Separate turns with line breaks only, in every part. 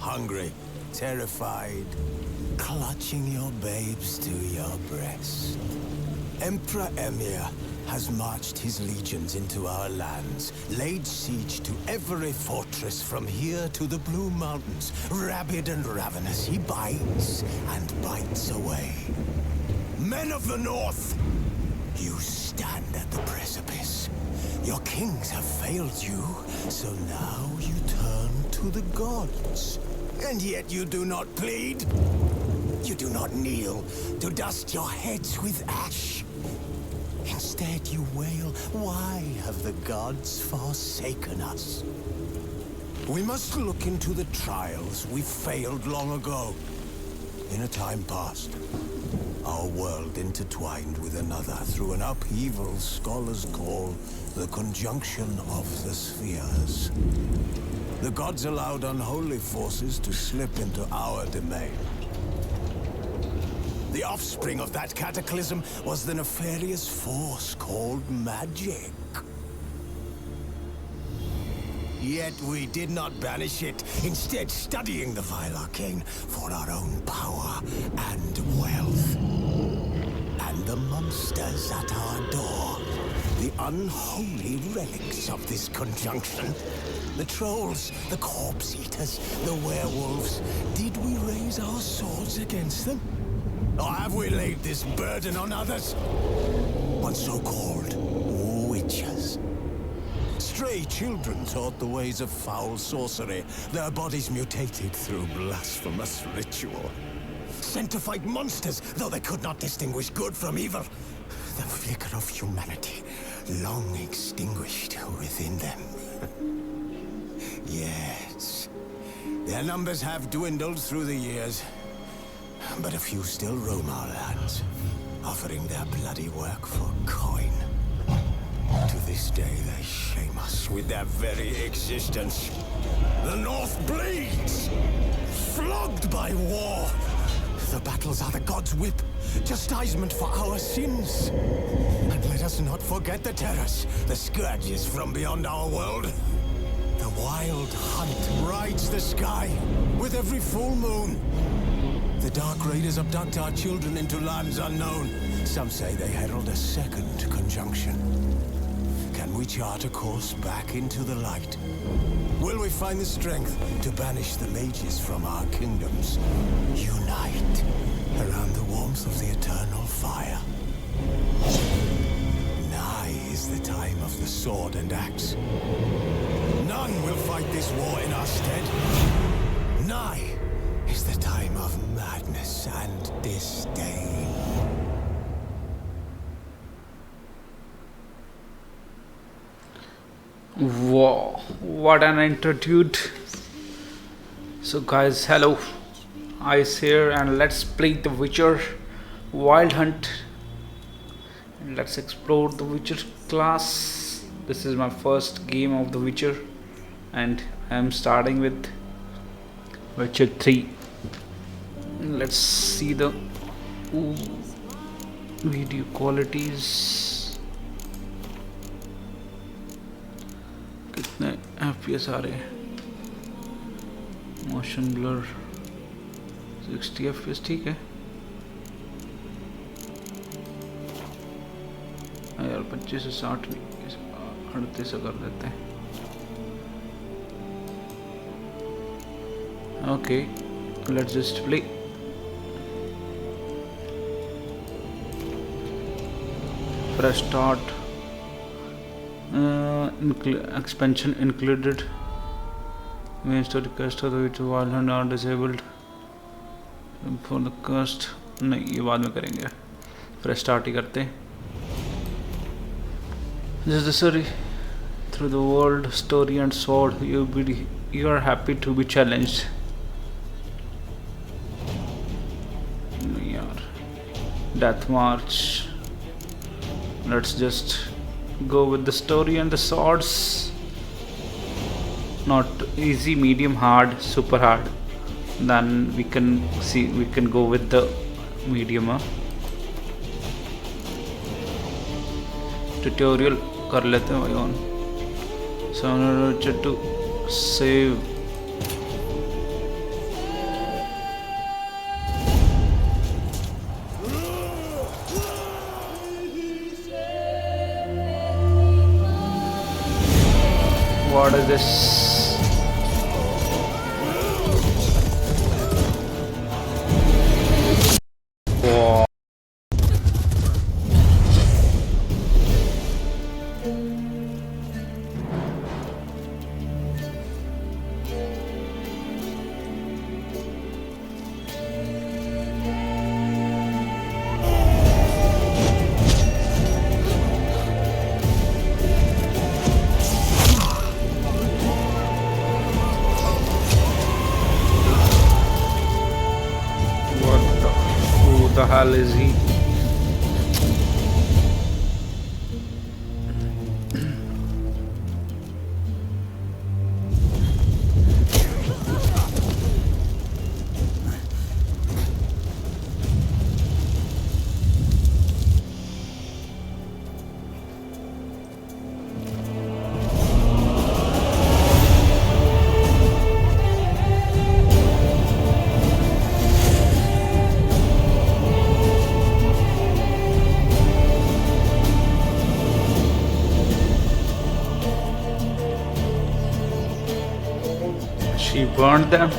hungry, terrified, clutching your babes to your breast. Emperor Emir has marched his legions into our lands, laid siege to every fortress from here to the Blue Mountains. Rabid and ravenous, he bites and bites away. Men of the North, you stand at the precipice. Your kings have failed you, so now you turn to the gods. And yet you do not plead. You do not kneel to dust your heads with ash. Instead you wail, why have the gods forsaken us? We must look into the trials we failed long ago. In a time past, our world intertwined with another through an upheaval scholars call the conjunction of the spheres. The gods allowed unholy forces to slip into our domain. The offspring of that cataclysm was the nefarious force called magic. Yet we did not banish it, instead studying the vile arcane for our own power and wealth. And the monsters at our door, the unholy relics of this conjunction. The trolls, the corpse eaters, the werewolves. Did we raise our swords against them? Or have we laid this burden on others? On so-called witches. Stray children taught the ways of foul sorcery, their bodies mutated through blasphemous ritual. Sent to fight monsters, though they could not distinguish good from evil. The flicker of humanity, long extinguished within them. Yes, their numbers have dwindled through the years. But a few still roam our lands, offering their bloody work for coin. To this day, they shame us with their very existence. The North bleeds, flogged by war. The battles are the gods' whip, chastisement for our sins. And let us not forget the terrors, the scourges from beyond our world. The wild hunt rides the sky with every full moon. The Dark Raiders abduct our children into lands unknown. Some say they herald a second conjunction. Can we chart a course back into the light? Will we find the strength to banish the mages from our kingdoms? Unite around the warmth of the eternal fire. Nigh is the time of the sword and axe. None will fight this war in our stead. Nigh is the time of madness and disdain.
Wow, what an interlude. So guys, hello, Aice here, and let's play The Witcher Wild Hunt, and let's explore the Witcher class. This is my first game of The Witcher, and I'm starting with Witcher 3. Let's see the video qualities. कितने FPS आ रहे हैं? Motion blur 60 FPS ठीक है यार 25 से 60 नहीं 38 कर देते हैं. Okay, let's just play. Press start. Expansion included. Main story cast of the which wild hunt are disabled. For the cast नहीं ये बाद में करेंगे. Press start ही करते. This is the story through the world, story and sword. You are happy to be challenged. Death March. Let's just go with the story and the swords. Not easy, medium, hard, super hard. Then we can go with the medium. Tutorial कर लेते हैं भाई on. So to save What is this? Wow. Who the hell is he? She burned them.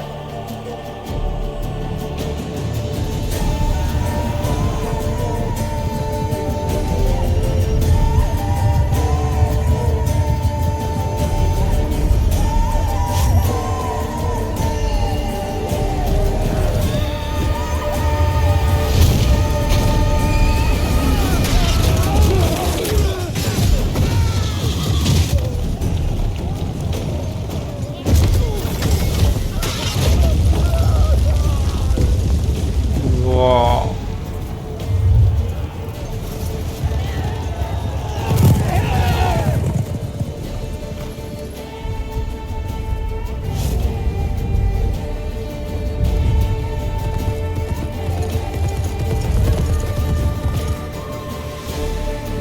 Wow.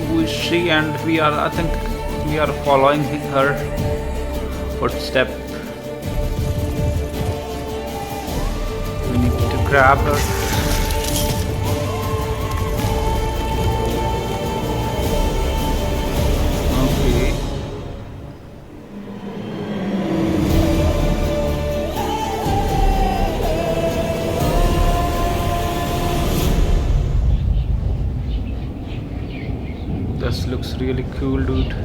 Who is she? And I think we are following her footstep. We need to grab her. This looks really cool, dude.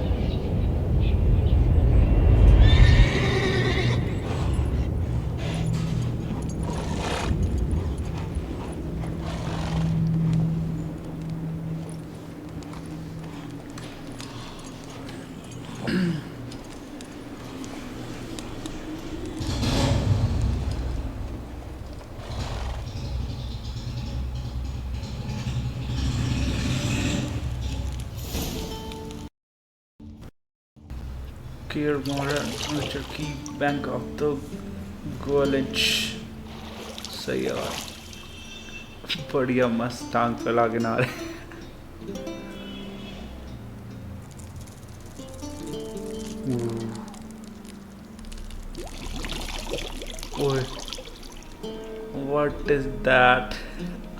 Care modern Mr. Key Bank of the Golich. सही है यार, बढ़िया मस्त टांग फैला के ना रहे. Oy, what is that?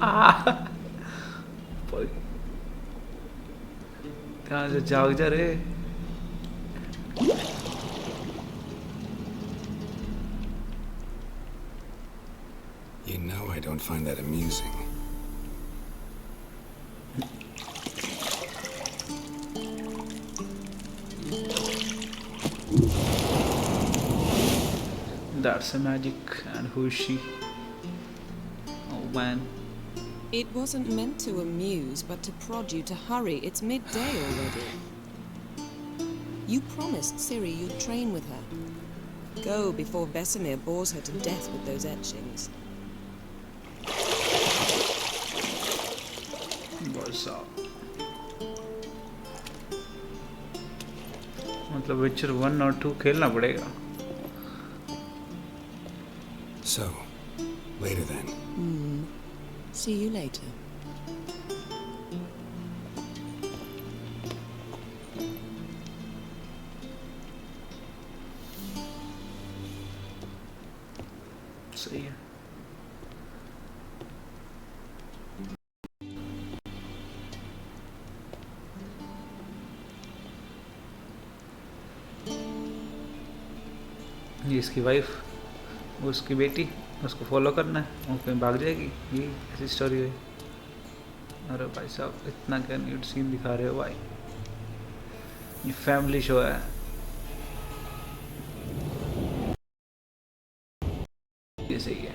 Ah, ध्यान से जाग जा रे.
You know I don't find that amusing.
That's a magic. And who is she? Oh man.
It wasn't meant to amuse, but to prod you to hurry. It's midday already. You promised Ciri you'd train with her. Go before Vesemir bores her to death with those etchings.
What's up? मतलब विचर 1 और 2 खेलना पड़ेगा.
So, later then.
See you later.
सही है. ये इसकी wife, वो उसकी बेटी, उसको फॉलो करना है, वो कहीं भाग जाएगी, ये ऐसी स्टोरी है। अरे भाई साहब इतना क्या न्यूड सीन दिखा रहे हो भाई, ये फैमिली शो है। ये सही है।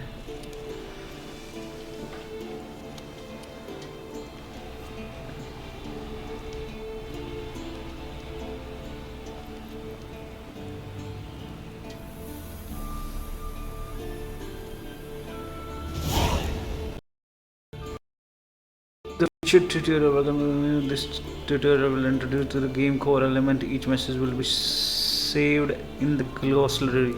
Tutorial. Welcome. This tutorial will introduce to the game core element. Each message will be saved in the glossary,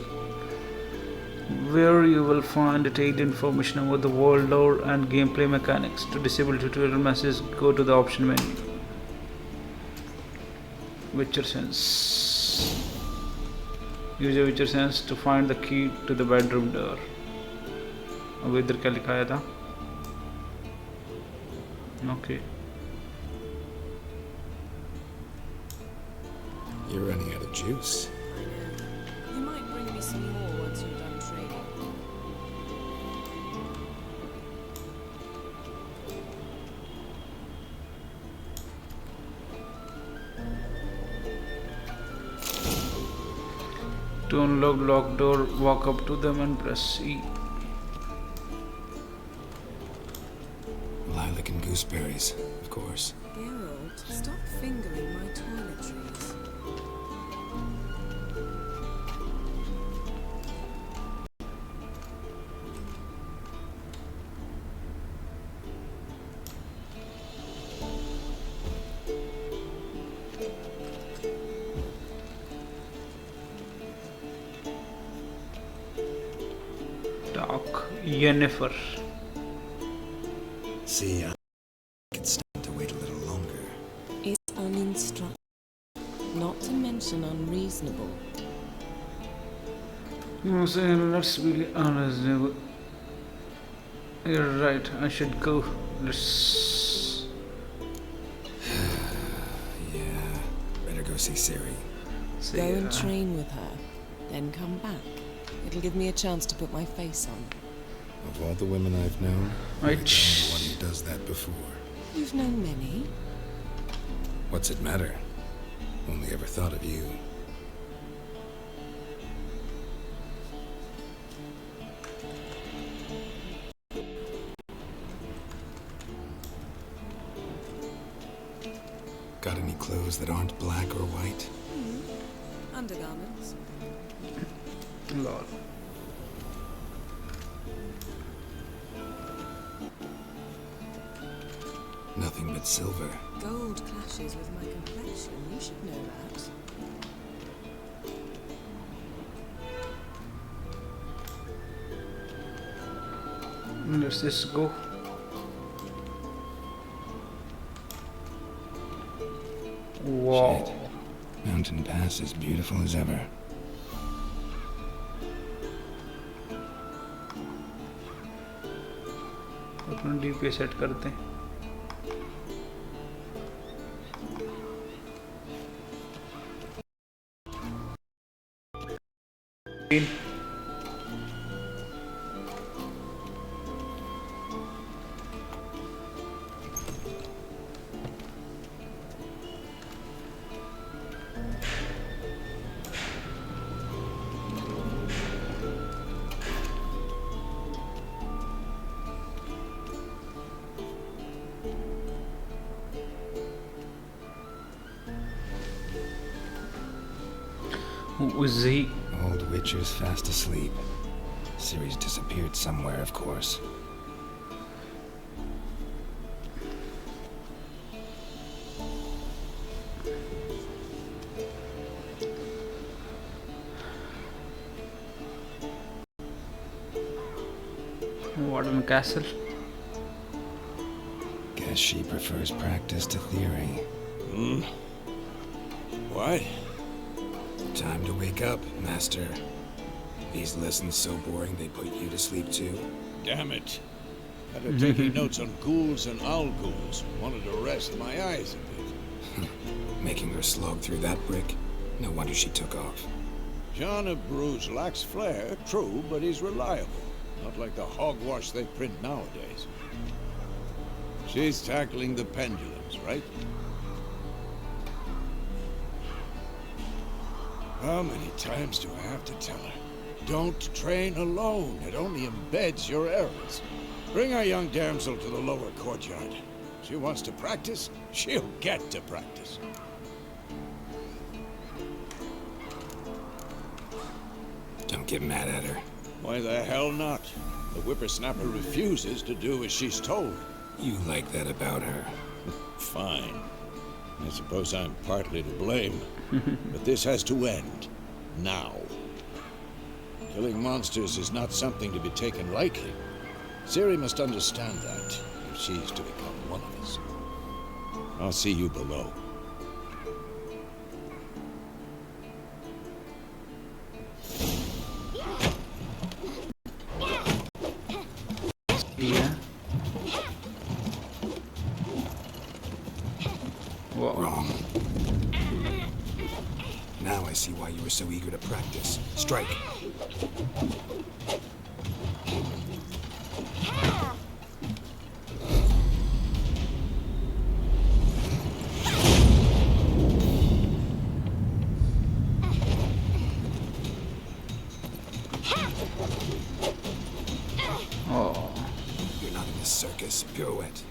where you will find detailed information about the world lore and gameplay mechanics. To disable tutorial messages, go to the option menu. Witcher sense. Use your Witcher sense to find the key to the bedroom door. अब इधर क्या लिखाया था? Okay.
You're running out of juice.
I know. You might bring me some more once you're done trading.
To unlock locked door, walk up to them and press E.
Lilac and gooseberries, of course.
Geralt, stop fingering my toiletries.
Talk Yennefer.
See, I could stand to wait a little longer.
It's uninstructed, not to mention unreasonable.
No, so let's be honest. You're right. I should go. Let's.
Yeah, better go see Ciri.
See,
Go and train with her, then come back. It'll give me a chance to put my face on.
Of all the women I've known,
Right.
you're the only one who does that before.
You've known many.
What's it matter? Only ever thought of you. Got any clothes that aren't black or white?
Undergarments.
Lol.
Nothing but silver.
Gold clashes with my complexion. You should know that.
Let's just go. Wow.
Shit. Mountain Pass is beautiful as ever.
अपना DP set करते हैं. Who is he?
Old Witcher's fast asleep. Ciri's disappeared somewhere, of course.
Warden Castle.
Guess she prefers practice to theory.
What?
Time to wake up, Master. These lessons so boring they put you to sleep too.
Damn it. I've been taking notes on ghouls and owl ghouls. Wanted to rest my eyes a bit.
Making her slog through that brick? No wonder she took off.
John of Bruges lacks flair, true, but he's reliable. Not like the hogwash they print nowadays. She's tackling the pendulums, right? How many times do I have to tell her? Don't train alone. It only embeds your errors. Bring our young damsel to the lower courtyard. She wants to practice, she'll get to practice.
Don't get mad at her.
Why the hell not? The whippersnapper refuses to do as she's told.
You like that about her.
Fine. I suppose I'm partly to blame. But this has to end. Now. Killing monsters is not something to be taken lightly. Ciri must understand that, if she's to become one of us. I'll see you below.
Yeah. Whoa.
Wrong. Now I see why you were so eager to practice. Strike.
Oh.
You're not in a circus. Pirouette.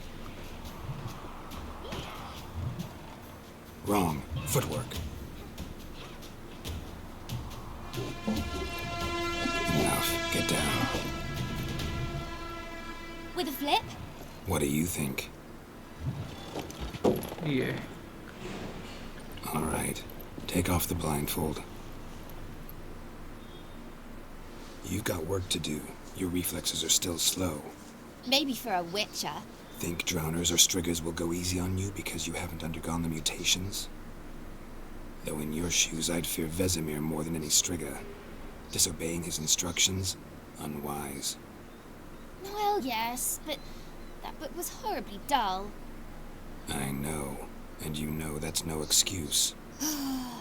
Wrong. Footwork. Enough. Get down.
With a flip?
What do you think?
Yeah.
All right. Take off the blindfold. You've got work to do. Your reflexes are still slow.
Maybe for a witcher.
Think drowners or striggers will go easy on you because you haven't undergone the mutations? Though in your shoes, I'd fear Vesemir more than any strigger. Disobeying his instructions? Unwise.
Well, yes, but that book was horribly dull.
I know. And you know that's no excuse.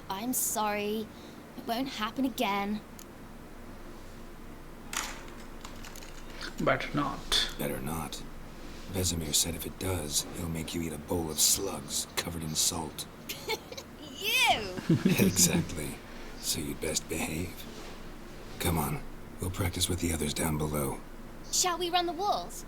I'm sorry. It won't happen again.
Better not.
Better not. Vesemir said if it does, he'll make you eat a bowl of slugs covered in salt.
You!
Exactly. So you'd best behave. Come on. We'll practice with the others down below.
Shall we run the walls?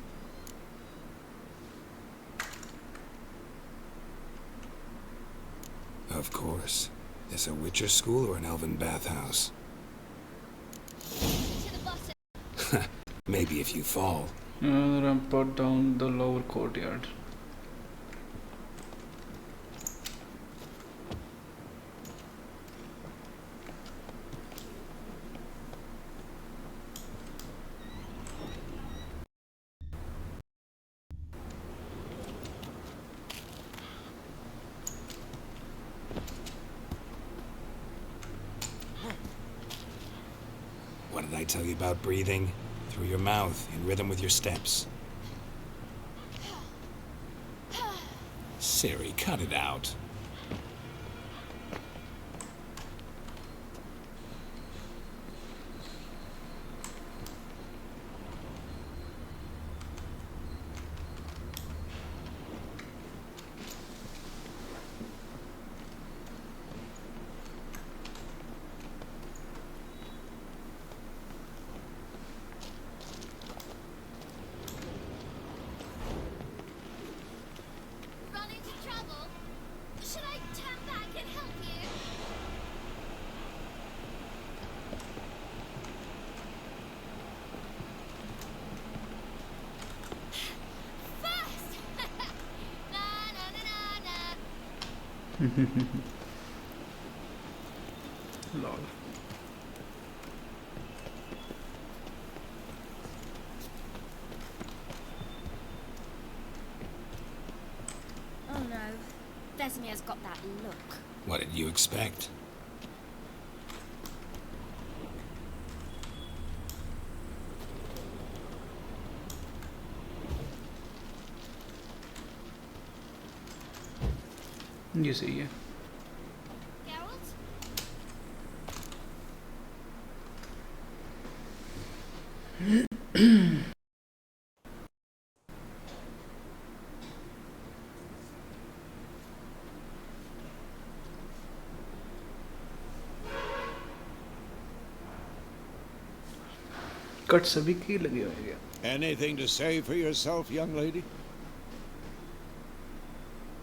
Of course. This a Witcher school or an elven bathhouse?
To the bottom.
Maybe if you fall.
Rampart down the lower courtyard.
What did I tell you about breathing? Through your mouth, in rhythm with your steps. Ciri, cut it out.
Run into trouble? Should I turn back and help you? First! Na na na na na.
Lol.
Oh no. Vesemir's got that look.
What did you expect?
You see, yeah.
Geralt?
Cut सभी की लगी हुई है.
Anything to say for yourself, young lady?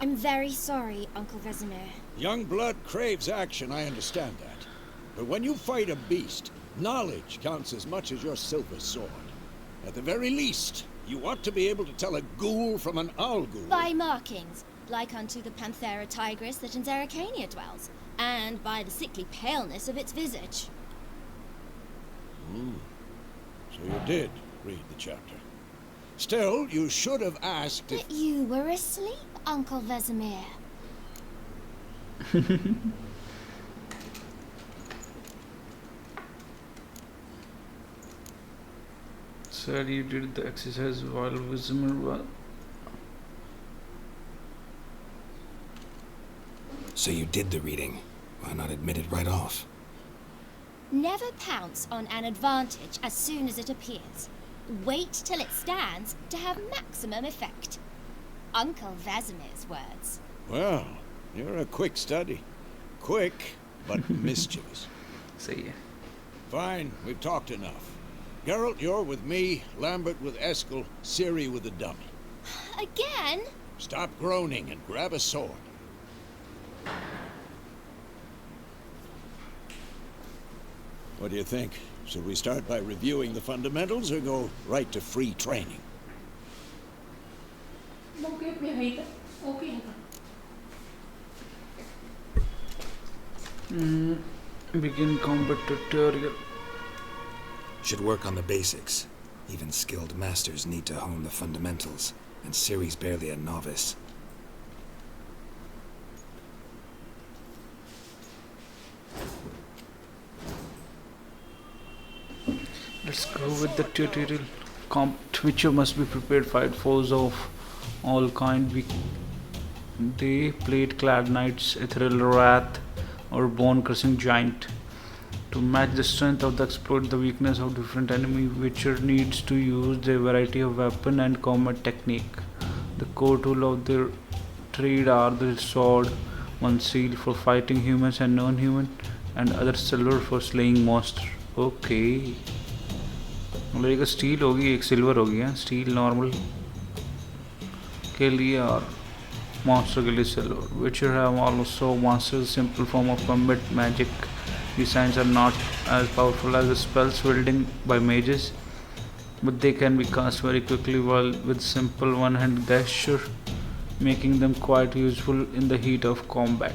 I'm very sorry, Uncle Vesemir.
Young blood craves action, I understand that. But when you fight a beast, knowledge counts as much as your silver sword. At the very least, you ought to be able to tell a ghoul from an owl ghoul.
By markings, like unto the Panthera tigris that in Zerrikania dwells, and by the sickly paleness of its visage.
So you did read the chapter. Still, you should have asked if...
But you were asleep, Uncle Vesemir.
Sir, you did the exercise while Vesemir was.
So you did the reading. Why not admit it right off?
Never pounce on an advantage as soon as it appears. Wait till it stands to have maximum effect. Uncle Vesemir's words.
Well, you're a quick study. Quick, but mischievous.
सही है.
Fine, we've talked enough. Geralt, you're with me, Lambert with Eskel, Ciri with the dummy.
Again?
Stop groaning and grab a sword. What do you think? Should we start by reviewing the fundamentals or go right to free training?
Begin combat tutorial.
Should work on the basics. Even skilled masters need to hone the fundamentals, and Ciri's barely a novice.
Let's go with the tutorial. Witcher must be prepared. Fight foes of all kind. They plate-clad knights, ethereal wrath, or bone-crushing giant. To match the strength of the exploit the weakness of different enemy, Witcher needs to use a variety of weapon and combat technique. The core tool of their trade are the sword, one steel for fighting humans and non-human, and other silver for slaying monsters. Okay. मतलब एक steel होगी एक silver होगी है steel normal के लिए और monster के लिए silver Witcher have also mastered simple form of combat magic. These signs are not as powerful as the spells wielding by mages, but they can be cast very quickly while with simple one-hand gesture, making them quite useful in the heat of combat.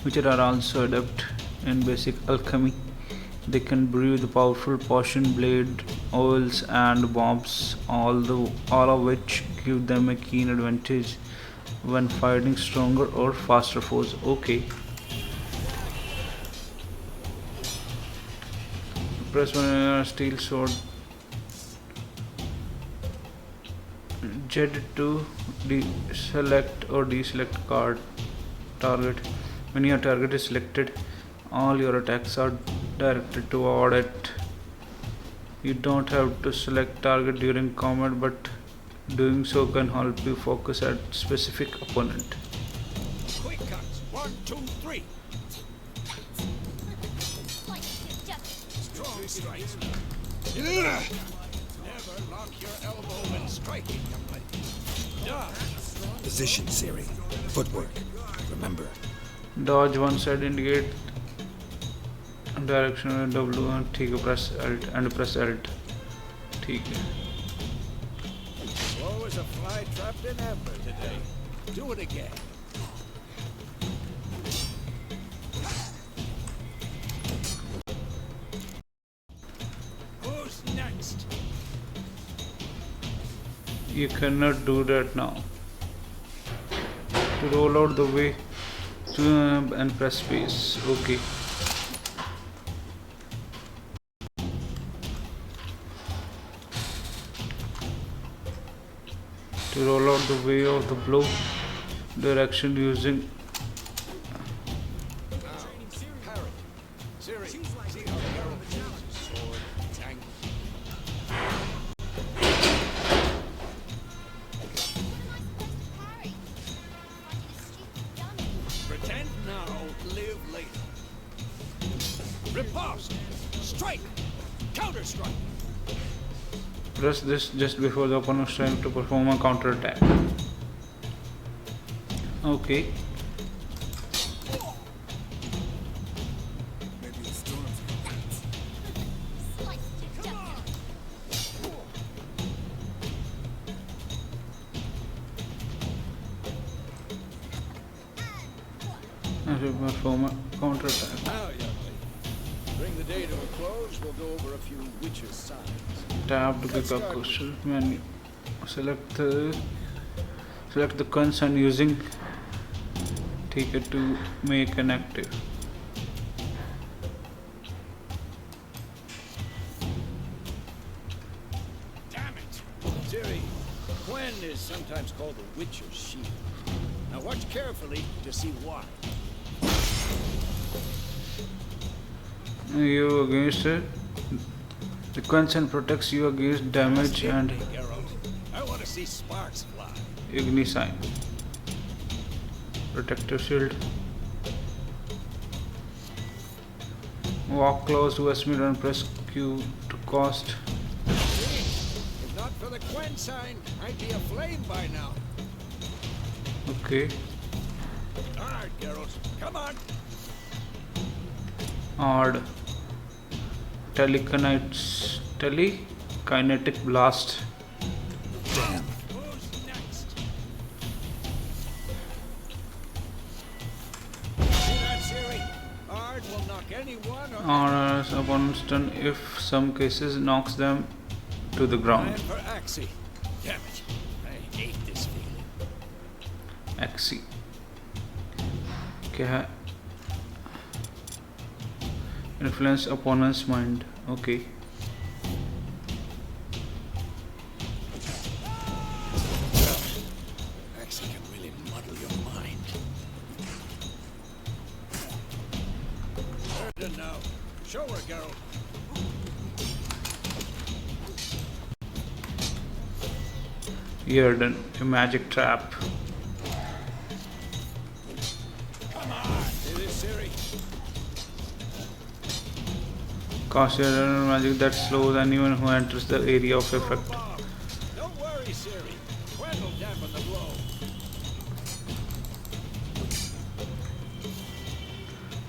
Witcher are also adept in basic alchemy. They can brew the powerful potion, blade, oils, and bombs, all of which give them a keen advantage when fighting stronger or faster foes. Okay. Press one steel sword. Z to select or deselect target. When your target is selected, all your attacks are directed toward it. You don't have to select target during combat, but doing so can help you focus at specific opponent.
Quick cuts. 1, 2, 3. Strong strikes. Never lock your elbow when striking, young lady. Done.
Position, Ciri. Footwork. Remember.
Dodge one side indicate direction में W ठीक है press Alt and press Alt ठीक है
Slow as a fly trapped in amber today. Do it again. Who's next?
You cannot do that now. To roll out the way and press space. Okay. To roll out the way of the blow direction using
Parry. Ciri, see how Geralt uses his sword. It's angled. Pretend now, live later. Riposte! Strike! Counter strike!
Press this just before the opponent's trying to perform a counter attack. Okay. Perform a counter attack.
Now, young lady, bring the day to a close. We'll go over a few witches' signs.
Tap to pick up coastal menu. Select the cons and using take it to make an active.
Damn it! Ciri, Gwen is sometimes called the Witcher's Shield. Now watch carefully to see why.
You against it. The consent protects you against damage and
Gerald, I want to see sparks fly.
ignisign. Protective shield. Walk close to Westmead and press Q to cast.
If not for the Gwen sign, I'd be aflame by now.
Okay.
Alright, Geralt, come on.
Odd. Telekinetic blast.
Damn.
Who's next? See that, Ciri? Ard will knock anyone or
Or opponent's turn if some cases knocks them to the
time
ground.
for Aice. Damn it. I hate this feeling.
Axie. क्या है? Influence opponent's mind. Okay.
Aice can really muddle your mind. Erden now. Show her, Geralt.
Yerden, a magic trap.
Come on. See this, Ciri?
Cast Yerden magic that slows anyone who enters the area of effect.
Bomb. Don't worry, Ciri. Gwen will dampen the blow.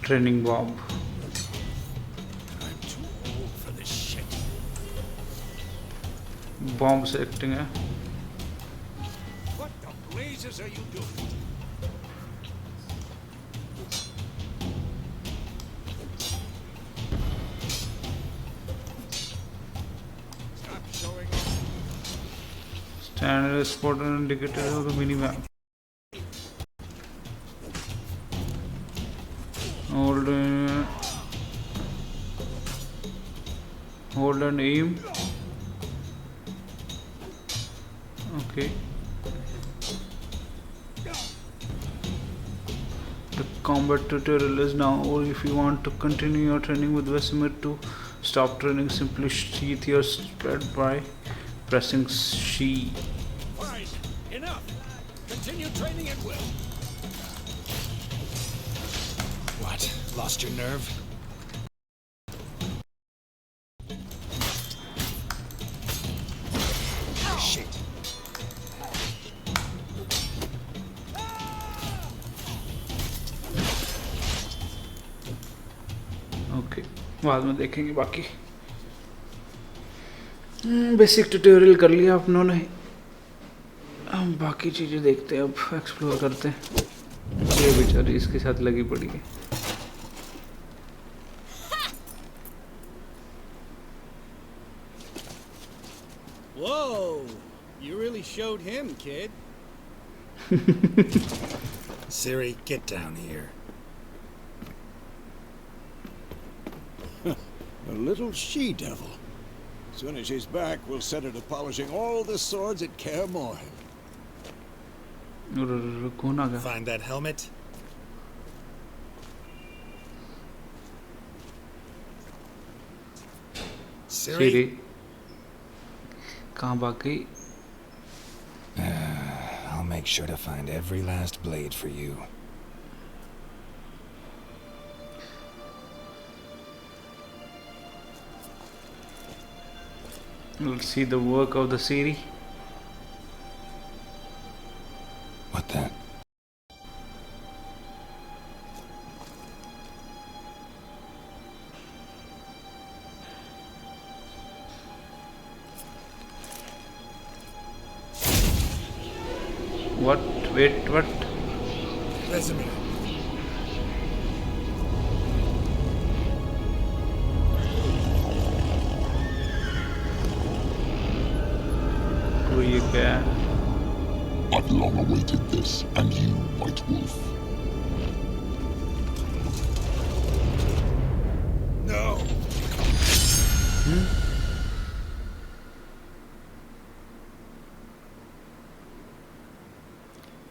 Training bomb.
I'm too old for this shit.
Bomb selecting है.
What the blazes are you doing? Stop showing off.
Standard spot and indicator of the minimap. Hold and aim. Okay. The combat tutorial is now over. If you want to continue your training with Vesemir to stop training, simply sheath your spread by pressing C.
Fine. Enough. Continue training at will.
What? Lost your nerve? Shit.
Okay बाद में देखेंगे बाकी basic tutorial कर लिया अपनों ने हम बाकी चीज़ें देखते हैं अब एक्सप्लोर करते हैं ये बेचारी इसके साथ लगी पड़ी है
Whoa! You really showed him, kid.
Ciri, get down here.
A little she-devil. Soon as she's back, we'll set her to polishing all the swords at Kaer Morhen.
कौन आ गया
Find that helmet? Ciri?
सीरी कहाँ बाकी
I'll make sure to find every last blade for you.
Let's see the work of the Ciri.
What then?
What? Wait, what?
Vesemir.
Who you can?
I've long awaited this, and you, White Wolf.
No.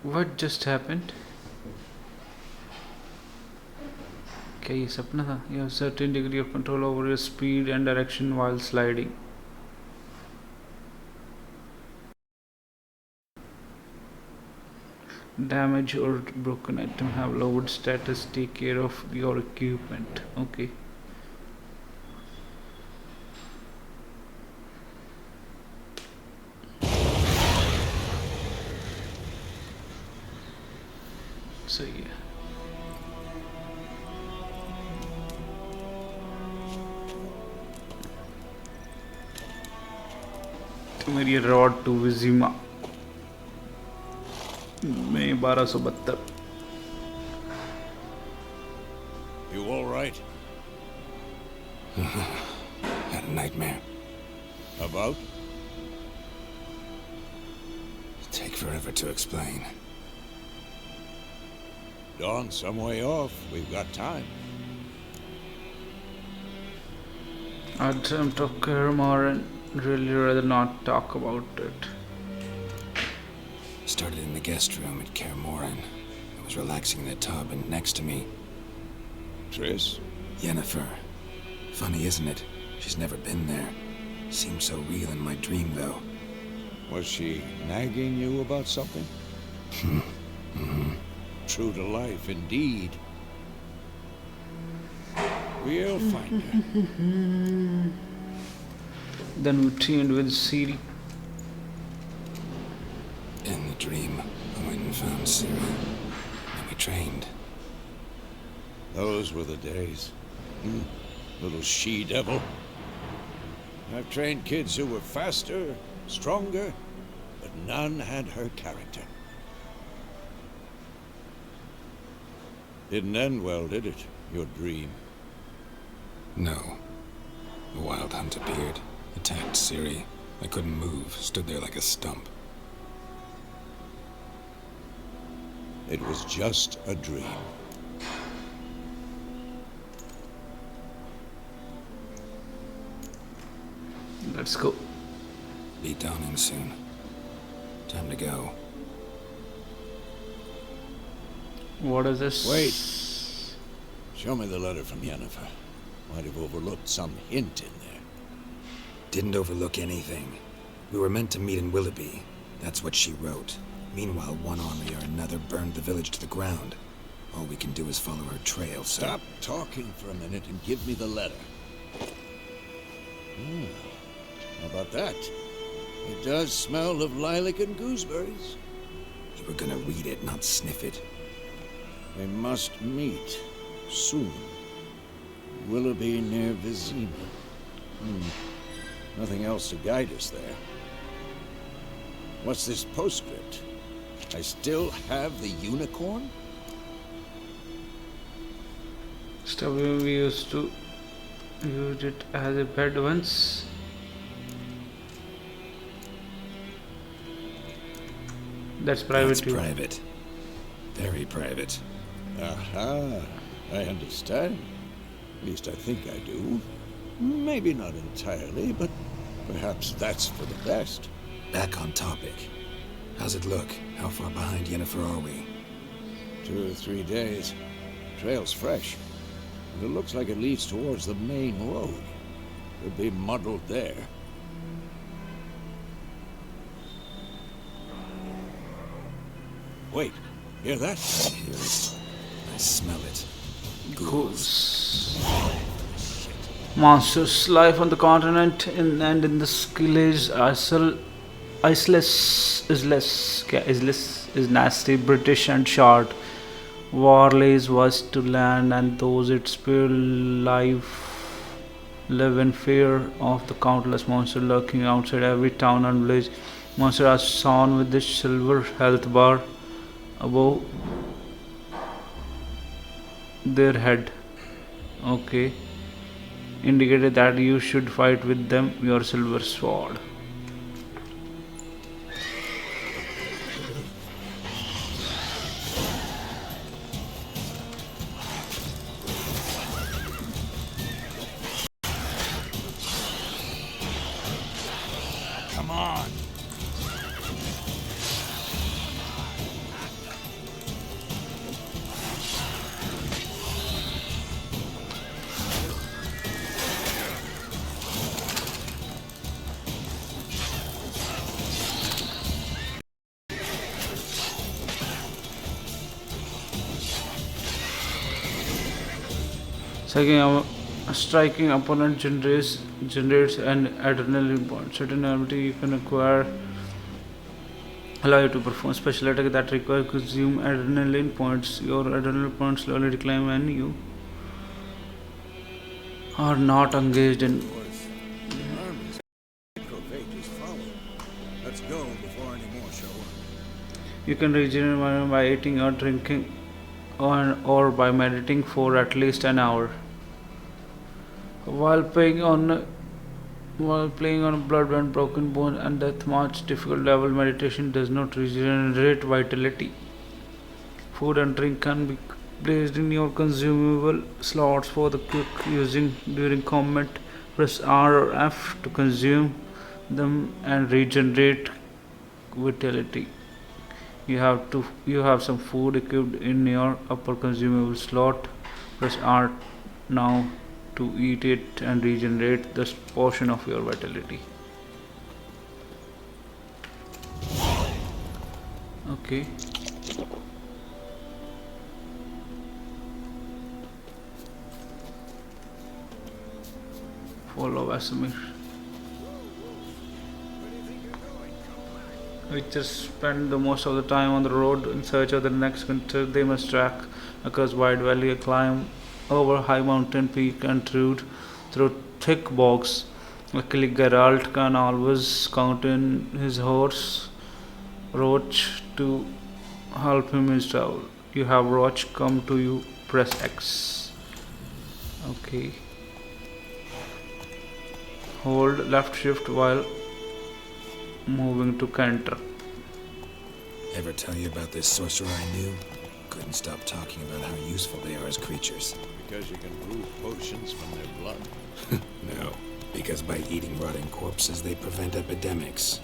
What just happened? क्या ये सपना था? You have certain degree of control over your speed and direction while sliding. Damage or broken item have lowered status. Take care of your equipment. Okay. So yeah. तो मेरी rod to विजिमा में 1272.
You all right?
Had a nightmare.
About?
Take forever to explain.
Dawn's some way off. We've got time.
I dreamt of Kermar and really rather not talk about it.
Started in the guest room at Kaer Morhen. I was relaxing in the tub, and next to me,
Triss?
Yennefer. Funny, isn't it? She's never been there. Seemed so real in my dream, though.
Was she nagging you about something?
Mm-hmm.
True to life, indeed. We'll find her.
Then we trained with Ciri.
In the dream, I went and found Ciri. And we trained.
Those were the days. Little she-devil. I've trained kids who were faster, stronger, but none had her character. Didn't end well, did it? Your dream?
No. The Wild Hunt appeared, attacked Ciri. I couldn't move, stood there like a stump.
It was just a dream.
Let's go.
Be dawning soon. Time to go.
What is this?
Wait. Show me the letter from Yennefer. Might have overlooked some hint in there.
Didn't overlook anything. We were meant to meet in Willoughby. That's what she wrote. Meanwhile, one army or another burned the village to the ground. All we can do is follow her trail, so...
Stop talking for a minute and give me the letter. How about that? It does smell of lilac and gooseberries.
You were gonna read it, not sniff it.
We must meet soon. Willoughby near Vizima. Nothing else to guide us there. What's this postscript? I still have the unicorn?
Stuff we used to use it as a bed once. That's private
That's
too.
private. Very private.
Aha, I understand. At least I think I do. Maybe not entirely, but perhaps that's for the best.
Back on topic. How's it look? How far behind Yennefer are we?
2 or 3 days. Trail's fresh. But it looks like it leads towards the main road. Could be muddled there. Wait, hear that?
I hear it. I smell it.
Goose. Monsters life on the continent and in the skillage is nasty, British and short. War lays waste to land, and those it spare live in fear of the countless monsters lurking outside every town and village. Monsters are shown with this silver health bar above their head. Okay. Indicated that you should fight with them your silver sword.
Come on.
Striking opponent generates an adrenaline point. Certain ability you can acquire allow you to perform special attack that require consume adrenaline points. Your adrenaline points slowly decline when you are not engaged in.
Let's go before any more show up.
You can regenerate mana by eating or drinking or by meditating for at least an hour. While playing on Bloodborne, Broken Bone and Death March difficult level, meditation does not regenerate vitality. Food and drink can be placed in your consumable slots for the quick using during combat. Press R or F to consume them and regenerate vitality. You have some food equipped in your upper consumable slot. Press R now to eat it and regenerate this portion of your vitality. Okay. Follow Vesemir. Witchers spend the most of the time on the road in search of the next hunter. They must track across wide valley, climb over high mountain peak and through thick bogs. Luckily, Geralt can always count in his horse Roach to help him in his travel. You have Roach come to you. Press X. Okay. Hold left shift while moving to canter.
Ever tell you about this sorcerer I knew? Couldn't stop talking about how useful they are as creatures.
Because you can brew potions from their blood.
No, because by eating rotting corpses, they prevent epidemics.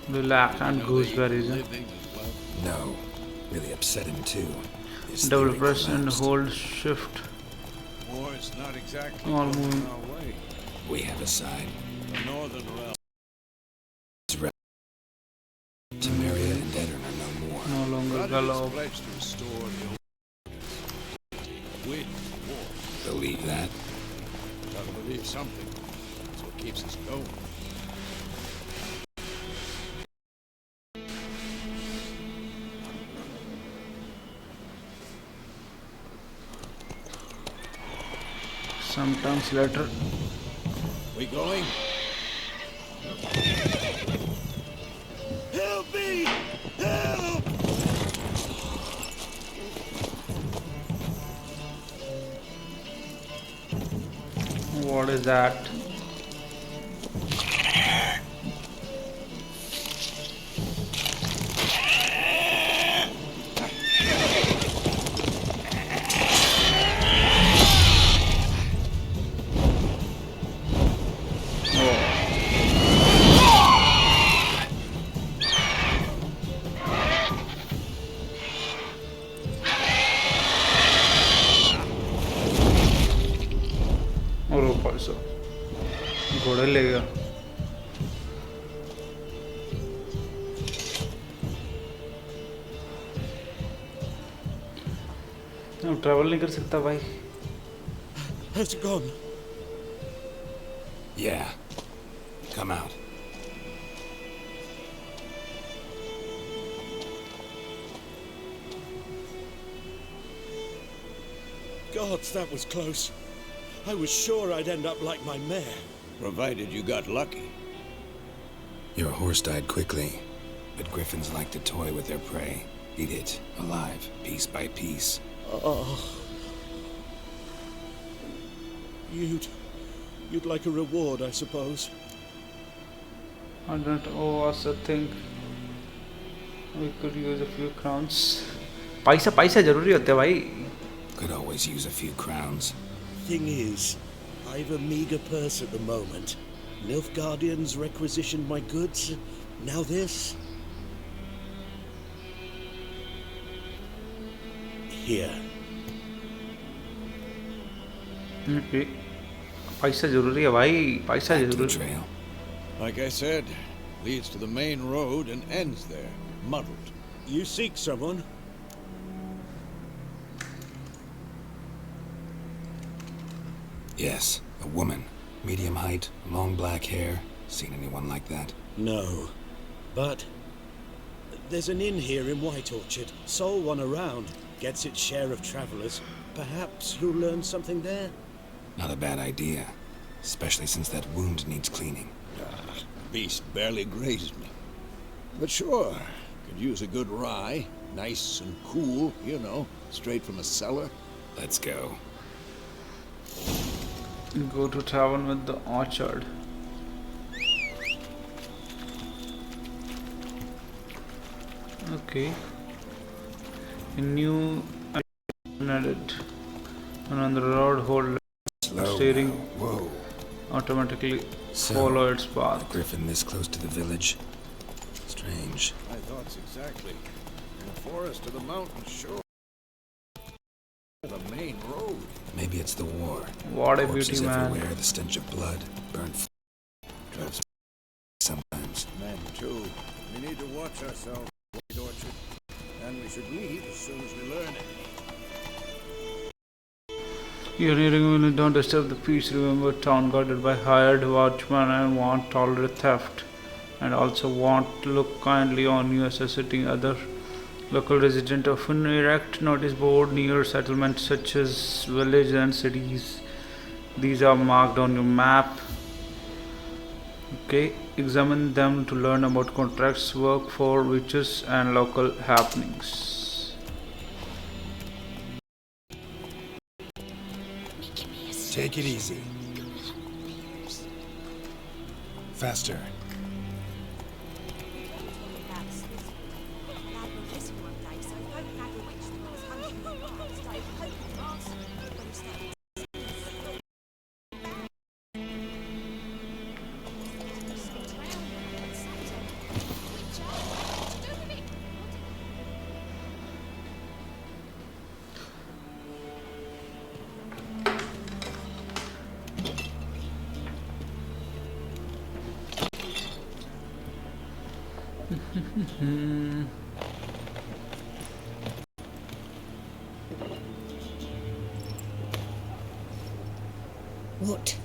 Relax and gooseberries.
No, really upset him too. His
Double
theory
press and
collapsed.
hold shift.
War is not exactly
All
going
moving.
our way.
We have a side.
The northern realm.
Temeria and Edirn are no more.
No longer
Rudder is
gallow.
pledged to restore the old win war.
Believe that?
Gotta believe something. That's what keeps us going.
Sometimes later.
We going? Help me! Help!
What is that? घोड़े ले गया अब travel नहीं कर सकता भाई
It's gone.
Yeah. Come out.
Gods, that was close. I was sure I'd end up like my mare.
Provided you got lucky.
Your horse died quickly, but griffins like to toy with their prey. Eat it, alive, piece by piece.
Oh. You'd like a reward, I suppose.
I don't owe us a thing. We could use a few crowns. पैसा पैसा जरूरी होते हैं भाई.
Could always use a few crowns.
Thing is, I've a meager purse at the moment. Nilfgaardians requisitioned my goods. Now this. Here.
Okay. पैसा जरूरी है भाई. पैसा
Back to the
जरूरी.
trail.
Like I said, leads to the main road and ends there, muddled.
You seek someone?
Yes, a woman. Medium height, long black hair. Seen anyone like that?
No. But there's an inn here in White Orchard. Sole one around. Gets its share of travelers. Perhaps you'll learn something there?
Not a bad idea. Especially since that wound needs cleaning.
Beast barely grazed me. But sure, could use a good rye. Nice and cool, you know, straight from a cellar.
Let's go.
Go to tavern with the orchard. Okay. A new added. And on the road, hold
Slow
steering.
now. Whoa.
Automatically
So,
follow its
a
path.
griffin this close to the village. Strange.
My thoughts exactly. In the forest or the mountain, sure. The main road.
Maybe it's the war.
What a
Corpses
beauty, man.
everywhere, the stench of blood, burnt drives me sometimes.
Men too. We need to watch ourselves, White Orchard. And we should leave as soon as we learn it.
You're hearing, don't disturb the peace. Remember, town guarded by hired watchmen and won't tolerate theft. And also won't look kindly on you associating other local residents. Often erect notice board near settlements such as villages and cities. These are marked on your map. Okay, examine them to learn about contracts, work for witches, and local happenings.
Take it easy. Faster.
What?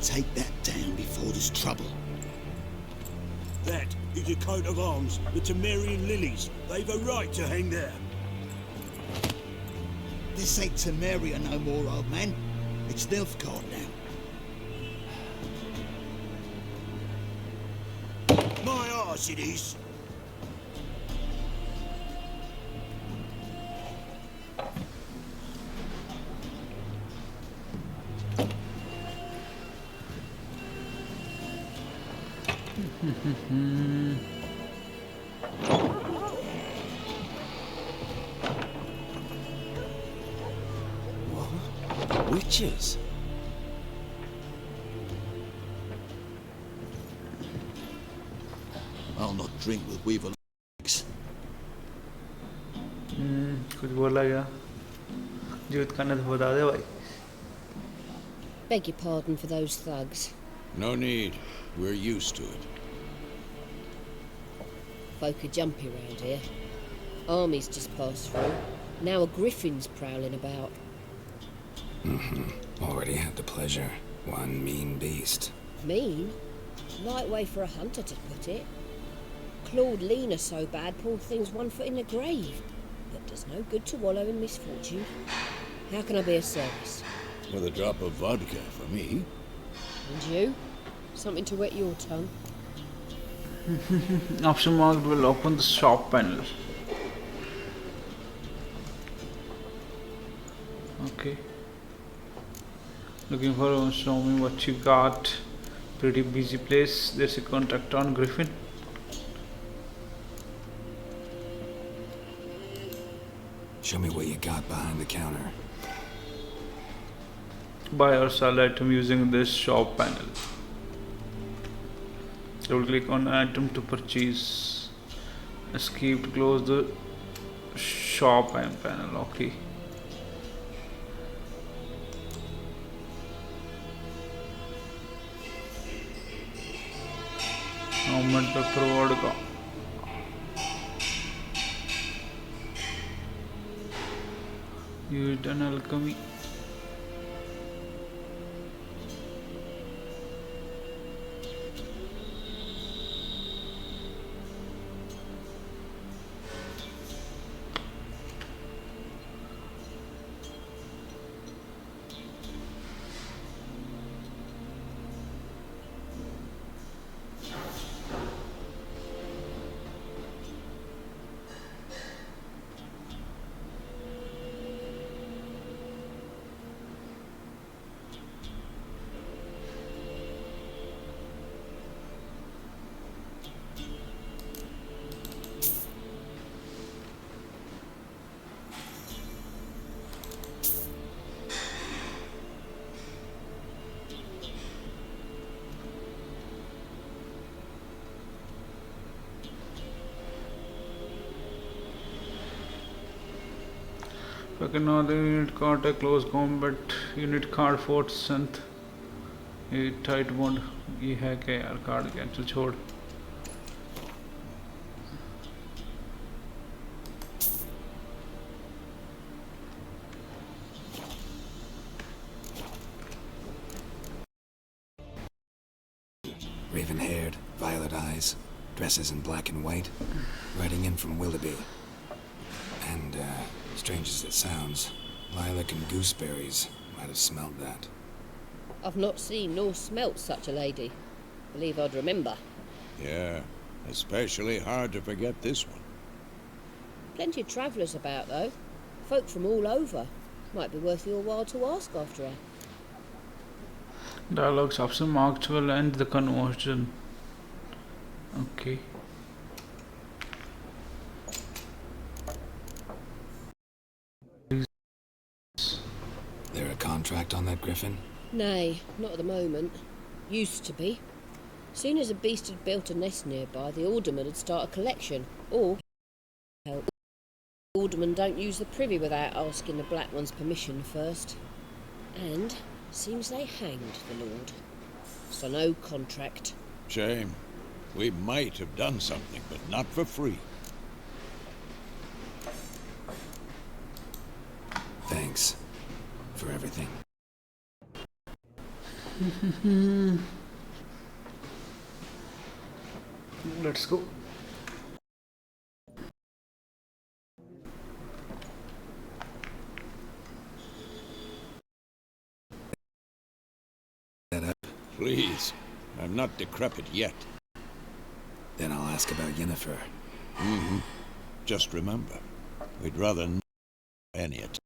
Take that down before there's trouble. That is a coat of arms, the Temerian lilies. They've a right to hang there.
This ain't Temeria no more, old man. It's Nilfgaard now.
My arse it is.
Witches?
I'll not drink with weaver legs.
कुछ बोला क्या जीवित करने तो बता दे भाई.
Beg your pardon for those thugs.
No need. We're used to it.
Folk are jumpy round here. Armies just passed through. Now a griffin's prowling about.
Already had the pleasure. One mean beast.
Mean? Light way for a hunter to put it. Clawed Lena so bad, poor thing's 1 foot in the grave. But does no good to wallow in misfortune. How can I be of service?
With a drop of vodka for me.
And you? Something to wet your tongue?
Option marked will open the shop panel. Okay. Looking for show me what you got. Pretty busy place. There's a contact on Griffin.
Show me what you got behind the counter.
Buy or sell item using this shop panel. Double click on item to purchase. Escape to close the shop panel. Okay. Government paper vodka. Used an alchemy. Another unit card, a close combat unit card, 4th strength, a tight bond. ये है क्या यार card cancel छोड़.
Raven-haired, violet eyes, dresses in black and white, riding in from Willoughby. And, strange as it sounds, lilac and gooseberries might have smelled that.
I've not seen nor smelt such a lady. Believe I'd remember.
Yeah, especially hard to forget this one.
Plenty of travellers about, though. Folk from all over. Might be worth your while to ask after her.
Dialogues option marked will end the conversion. Okay.
There a contract on that Griffin?
Nay, not at the moment. Used to be. Soon as a beast had built a nest nearby, the alderman would start a collection, or help. The aldermen don't use the privy without asking the Black One's permission first. And seems they hanged the lord. So no contract.
Shame. We might have done something, but not for free.
Thanks for everything.
Let's go.
Please, I'm not decrepit yet.
Then I'll ask about Yennefer.
Just remember, we'd rather not any it.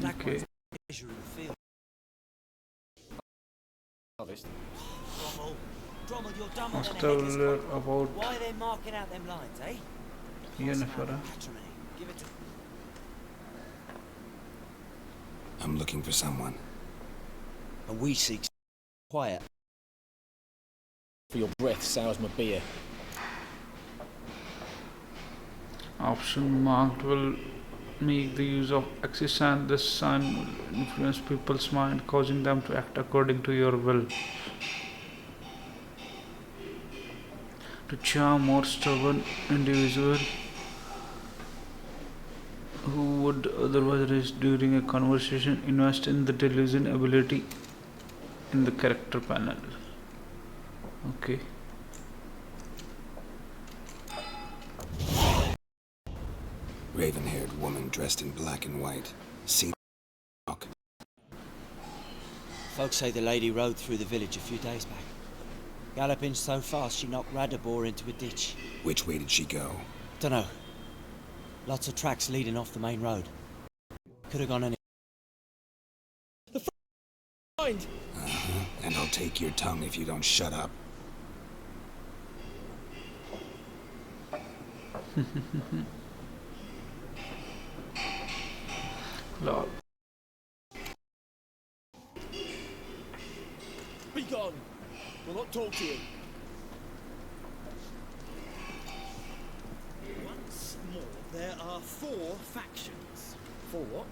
Okay. Must tell her about
why they're marking out them lines, eh?
Yennefer.
I'm looking for someone.
And we seek quiet. For your breath sours my beer.
Option marked will make the use of axis, and this sign will influence people's mind, causing them to act according to your will. To charm more stubborn individual who would otherwise rest during a conversation, invest in the delusion ability in the character panel. Okay.
Raven-haired woman dressed in black and white. CD Projekt.
Folks say the lady rode through the village a few days back. Galloping so fast she knocked Radabor into a ditch.
Which way did she go?
Dunno. Lots of tracks leading off the main road. Could have gone any...
And I'll take your tongue if you don't shut up.
Lol.
Be gone! We'll not talk to you.
Once more, there are 4 factions.
4 what?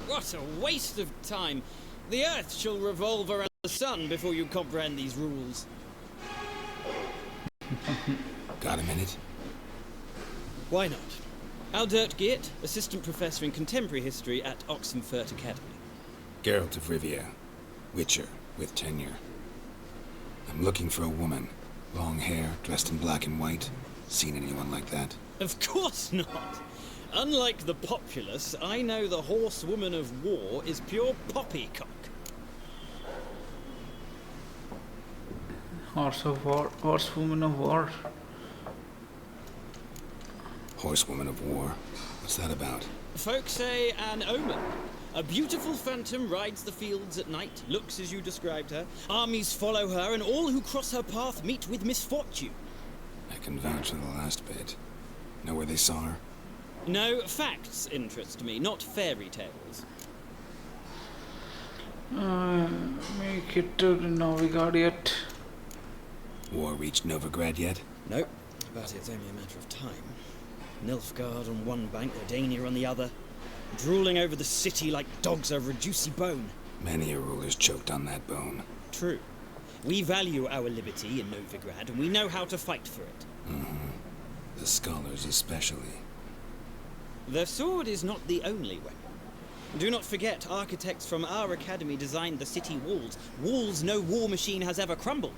What a waste of time. The Earth shall revolve around the sun before you comprehend these rules.
Got a minute?
Why not? Aldert Geert, Assistant Professor in Contemporary History at Oxenfurt Academy.
Geralt of Rivia. Witcher, with tenure. I'm looking for a woman. Long hair, dressed in black and white. Seen anyone like that?
Of course not. Unlike the populace, I know the horsewoman of war is pure poppycock.
Horsewoman of war.
Horsewoman of war? What's that about?
Folks say an omen. A beautiful phantom rides the fields at night, looks as you described her. Armies follow her, and all who cross her path meet with misfortune.
I can vouch for the last bit. Know where they saw her?
No, facts interest me, not fairy tales.
Make it to Novigrad yet?
War reached Novigrad yet?
Nope, but it's only a matter of time. Nilfgaard on one bank, Redania on the other, drooling over the city like dogs over a juicy bone.
Many a ruler's choked on that bone.
True. We value our liberty in Novigrad, and we know how to fight for it.
The scholars especially.
The sword is not the only weapon. Do not forget, architects from our academy designed the city walls. Walls no war machine has ever crumbled.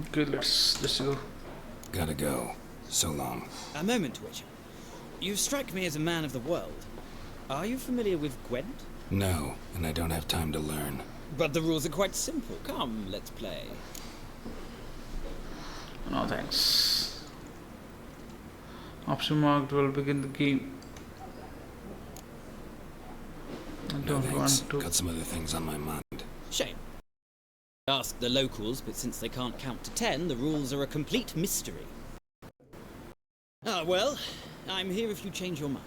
Okay, let's go.
Gotta go. So long.
A moment, Witcher. You strike me as a man of the world. Are you familiar with Gwent?
No, and I don't have time to learn.
But the rules are quite simple. Come, let's play.
No thanks. Option marked will begin the game. I
No
don't
thanks.
want to.
Got some other things on my mind.
Shame. Ask the locals, but since they can't count to 10, the rules are a complete mystery. Ah, well, I'm here if you change your mind.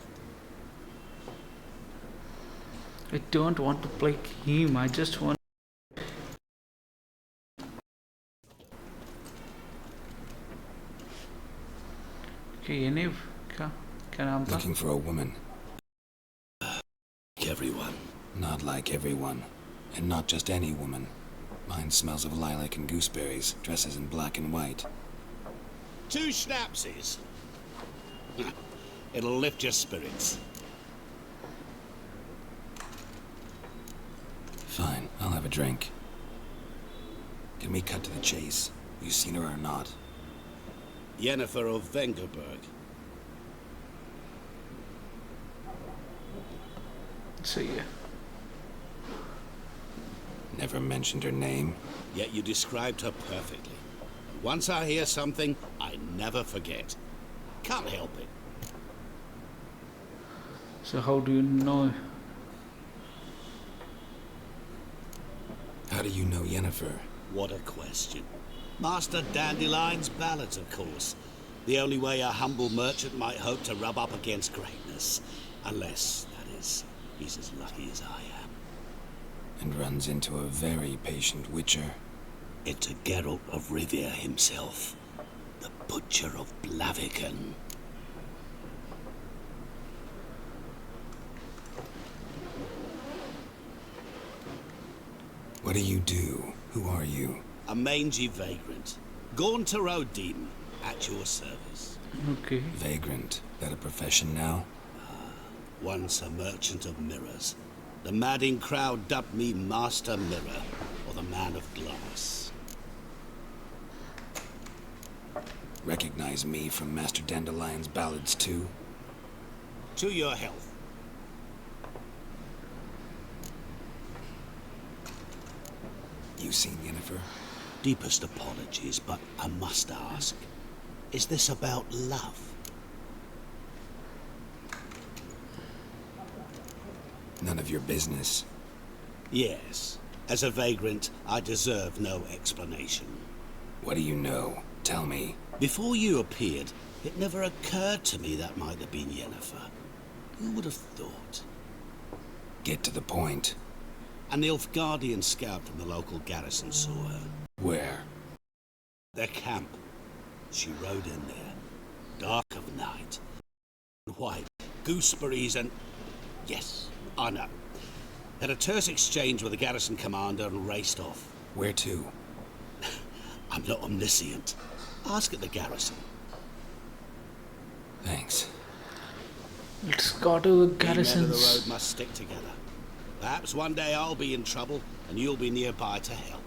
I don't want to play game, I just want. Okay, Yaniv, क्या नाम था?
Looking for a woman. Like everyone. Not like everyone. And not just any woman. Mine smells of lilac and gooseberries, dresses in black and white.
2 schnapsies. It'll lift your spirits.
Fine, I'll have a drink. Can we cut to the chase? You seen her or not?
Yennefer of Vengerberg.
See ya.
Never mentioned her name.
Yet you described her perfectly. Once I hear something, I never forget. Can't help it.
So how do you know?
How do you know Yennefer?
What a question. Master Dandelion's ballads, of course. The only way a humble merchant might hope to rub up against greatness. Unless, that is, he's as lucky as I am.
And runs into a very patient witcher.
Into Geralt of Rivia himself. The Butcher of Blaviken.
What do you do? Who are you?
A mangy vagrant. Gone to Rodim, at your service.
Okay.
Vagrant. That a profession now?
Once a merchant of mirrors. The madding crowd dubbed me Master Mirror, or the Man of Glass.
Recognize me from Master Dandelion's ballads too?
To your health.
You seen Yennefer?
Deepest apologies, but I must ask. Is this about love?
None of your business.
Yes. As a vagrant, I deserve no explanation.
What do you know? Tell me.
Before you appeared, it never occurred to me that might have been Yennefer. Who would have thought?
Get to the point.
A Nilfgaardian scout from the local garrison saw her.
Where?
Their camp. She rode in there. Dark of night. White. Gooseberries and... Yes, I know. Had a terse exchange with the garrison commander and raced off.
Where to?
I'm not omniscient. Ask at the garrison.
Thanks.
Let's go to the
Men of the
garrisons.
road must stick together. Perhaps one day I'll be in trouble and you'll be nearby to help.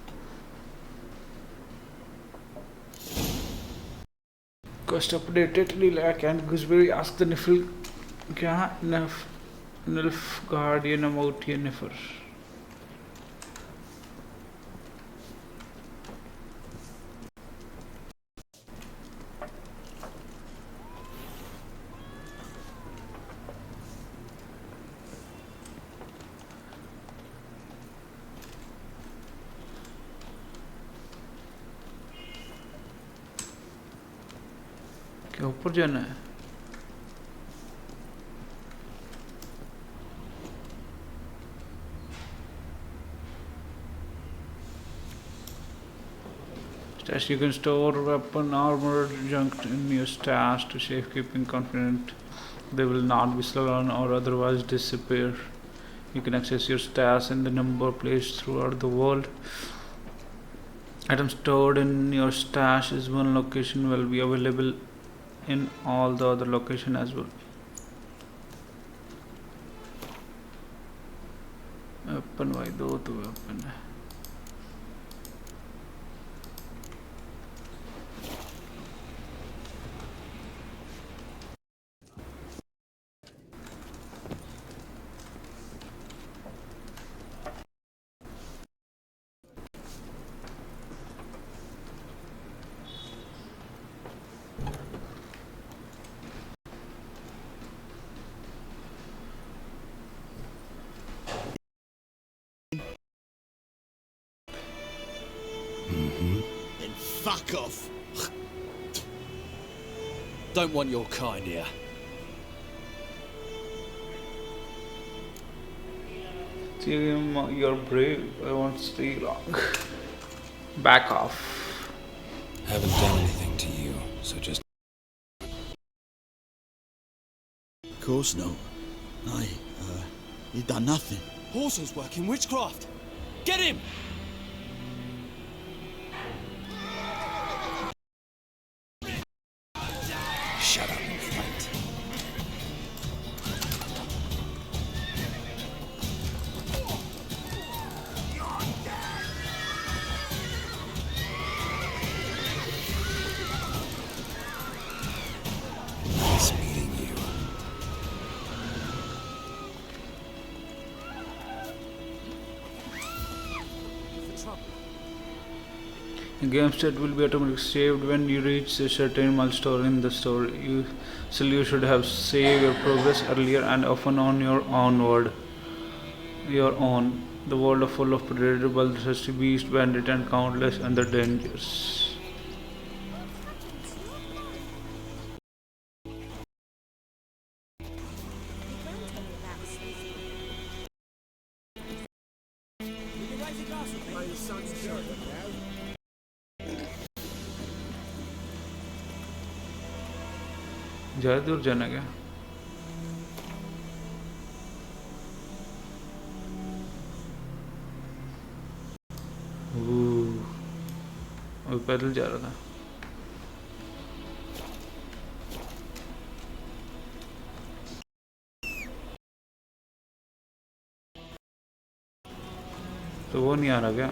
Quest updated. Lilac and Gooseberry ask the Nilfgaardian about Yennefer. क्या ऊपर जाना है? Stash, you can store weapon, armor, junk in your stash to safekeeping, confident they will not be stolen or otherwise disappear. You can access your stash in the number placed throughout the world. Items stored in your stash is one location will be available in all the other location as well. Weapon भाई दो तो weapon है.
Then fuck off.
Don't want your kind here.
You're brave. I won't stay long. Back off.
Haven't done anything to you, so just...
Of course not. You've done nothing.
Horses working witchcraft! Get him!
Shut up and fight. Nice meeting you.
The game state will be automatically saved when you reach a certain milestone in the story. You should have saved your progress earlier and often on your own. The world is full of predator, bloodthirsty beasts, bandits, and countless other dangers. ज़्यादा दूर जाना क्या? अभी पैदल जा रहा था. वो नहीं आ रहा क्या?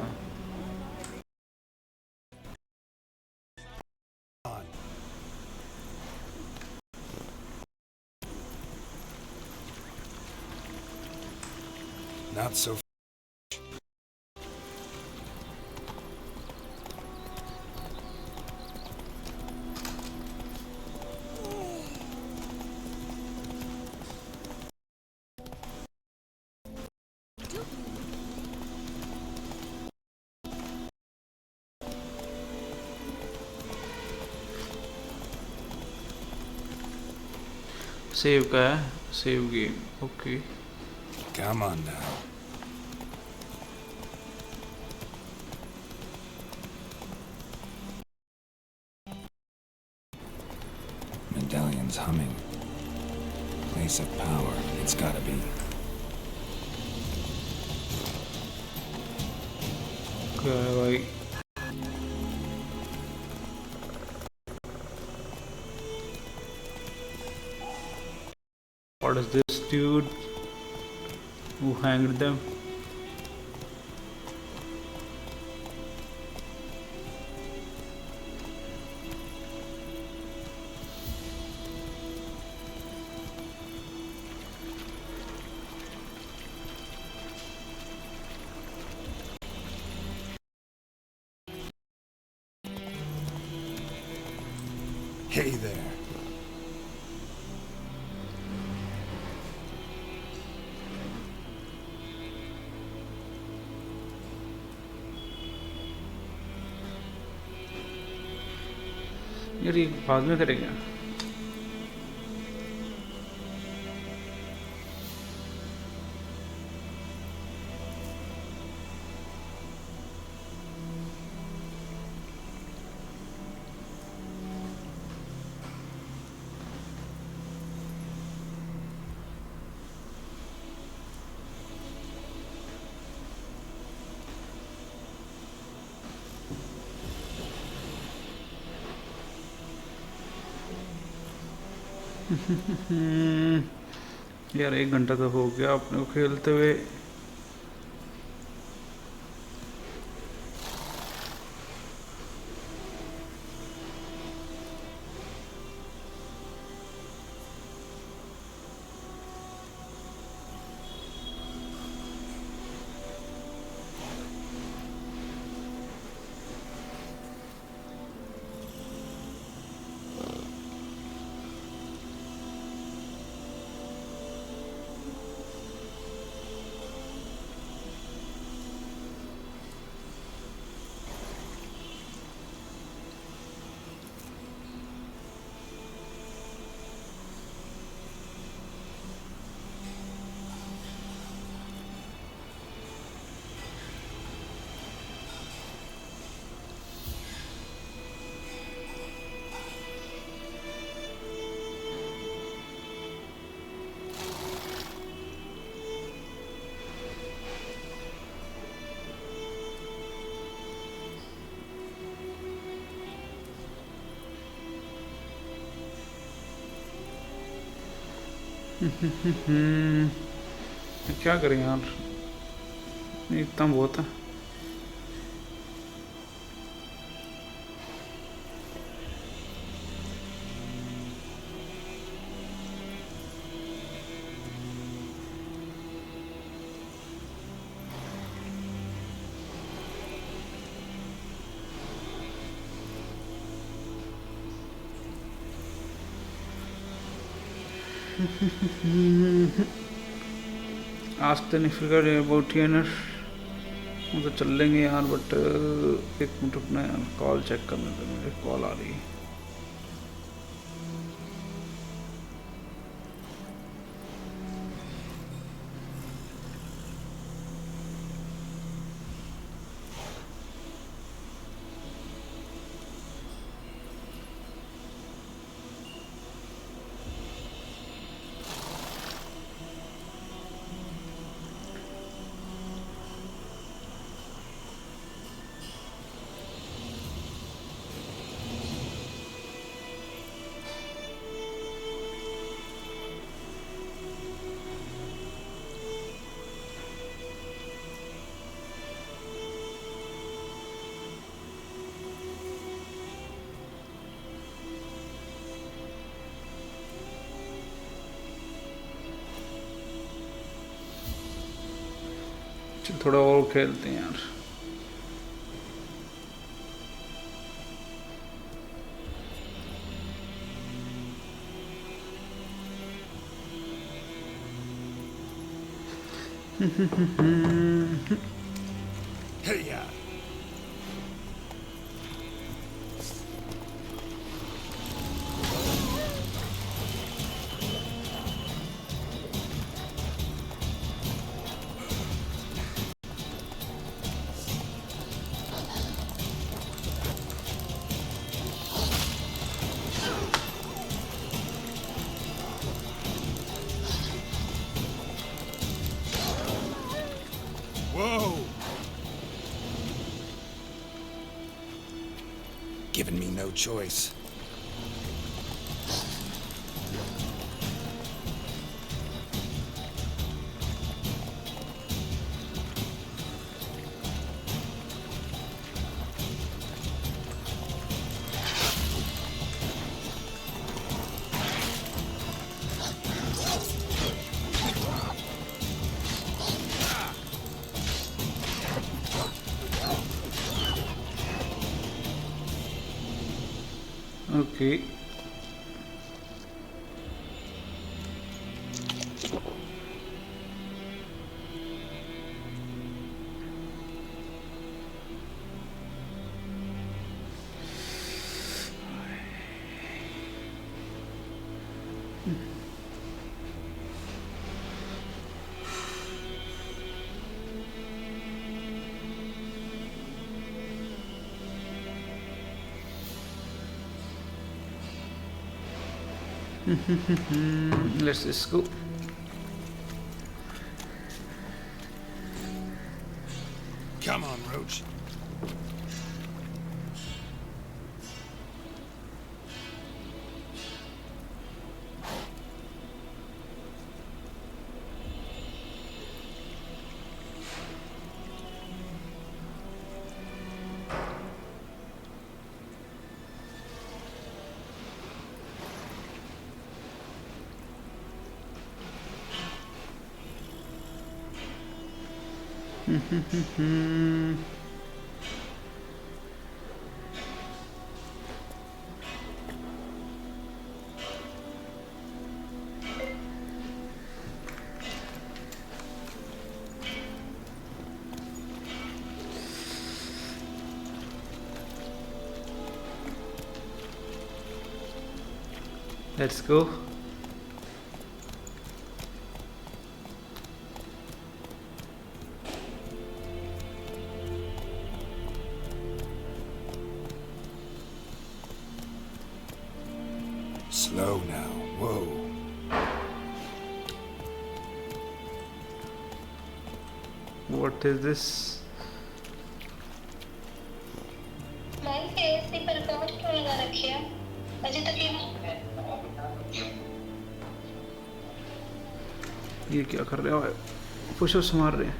Not so.
सेव का है, save game, okay.
Come on now. Medallion's humming. Place of power, it's gotta be.
क्या है भाई? What is this dude who hanged them?
Hey there.
यार ये बाद में करेंगे। यार 1 घंटा तो हो गया अपने को खेलते हुए। क्या करें यार, इतना बहुत है। Ask the Nifigard about Tiener. वो तो चल लेंगे यार, बट एक मिनट अपना यार कॉल चेक करने दो, मेरे कॉल आ रही है। थोड़ा और खेलते हैं यार.
Hey, yeah. Whoa!
Given me no choice.
Okay. Let's just go.
Come on, Roach.
Let's go.
Slow now. Whoa.
What is this? ये क्या कर रहे हो? पुशअप्स मार रहे हैं.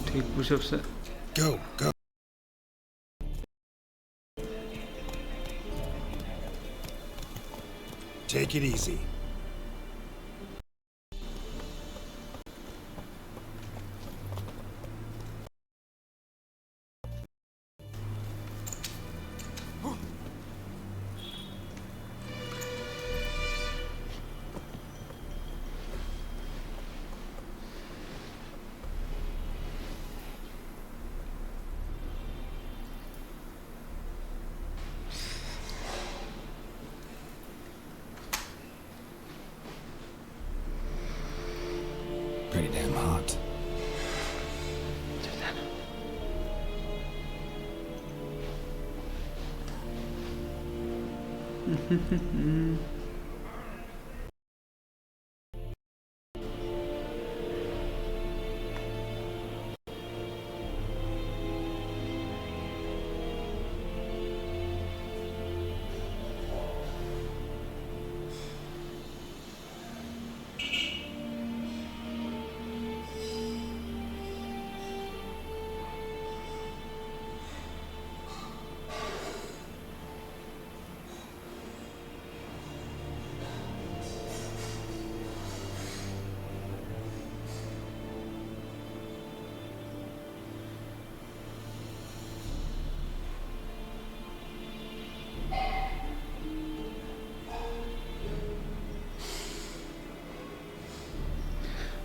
ठीक पुशअप्स है.
Go, go. Take it easy. Pretty damn hot.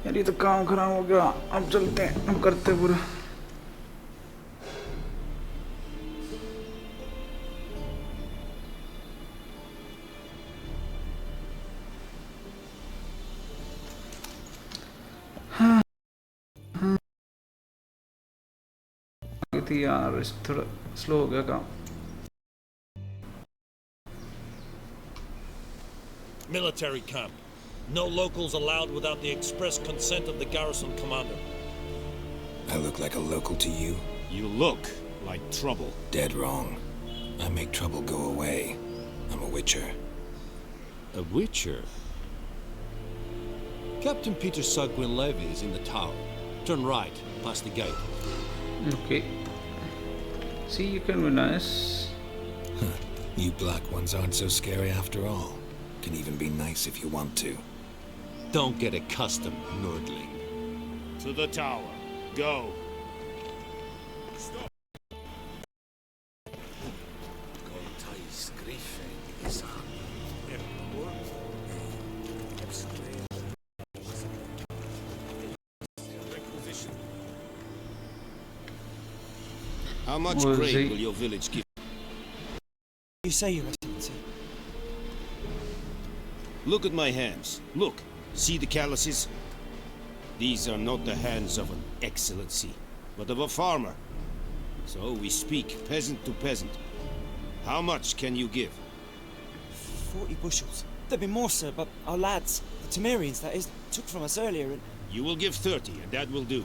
यार ये तो काम खराब हो गया. अब चलते हैं, अब करते हैं पूरा. यार थोड़ा स्लो हो गया काम.
Military camp. No locals allowed without the express consent of the garrison commander.
I look like a local to you?
You look like trouble.
Dead wrong. I make trouble go away. I'm a witcher.
A witcher? Captain Peter Sugwin Levy is in the tower. Turn right, past the gate.
Okay. See, you can be nice.
Huh. You black ones aren't so scary after all. Can even be nice if you want to.
Don't get accustomed, nerdling. To the tower. Go. Stop.
Griffin is on.
How much grain will your village give?
You say, Your Excellency.
Look at my hands. Look. See the calluses? These are not the hands of an excellency, but of a farmer. So we speak peasant to peasant. How much can you give?
40 bushels. There'd be more, sir, but our lads, the Temerians, that is, took from us earlier and...
You will give 30, and that will do.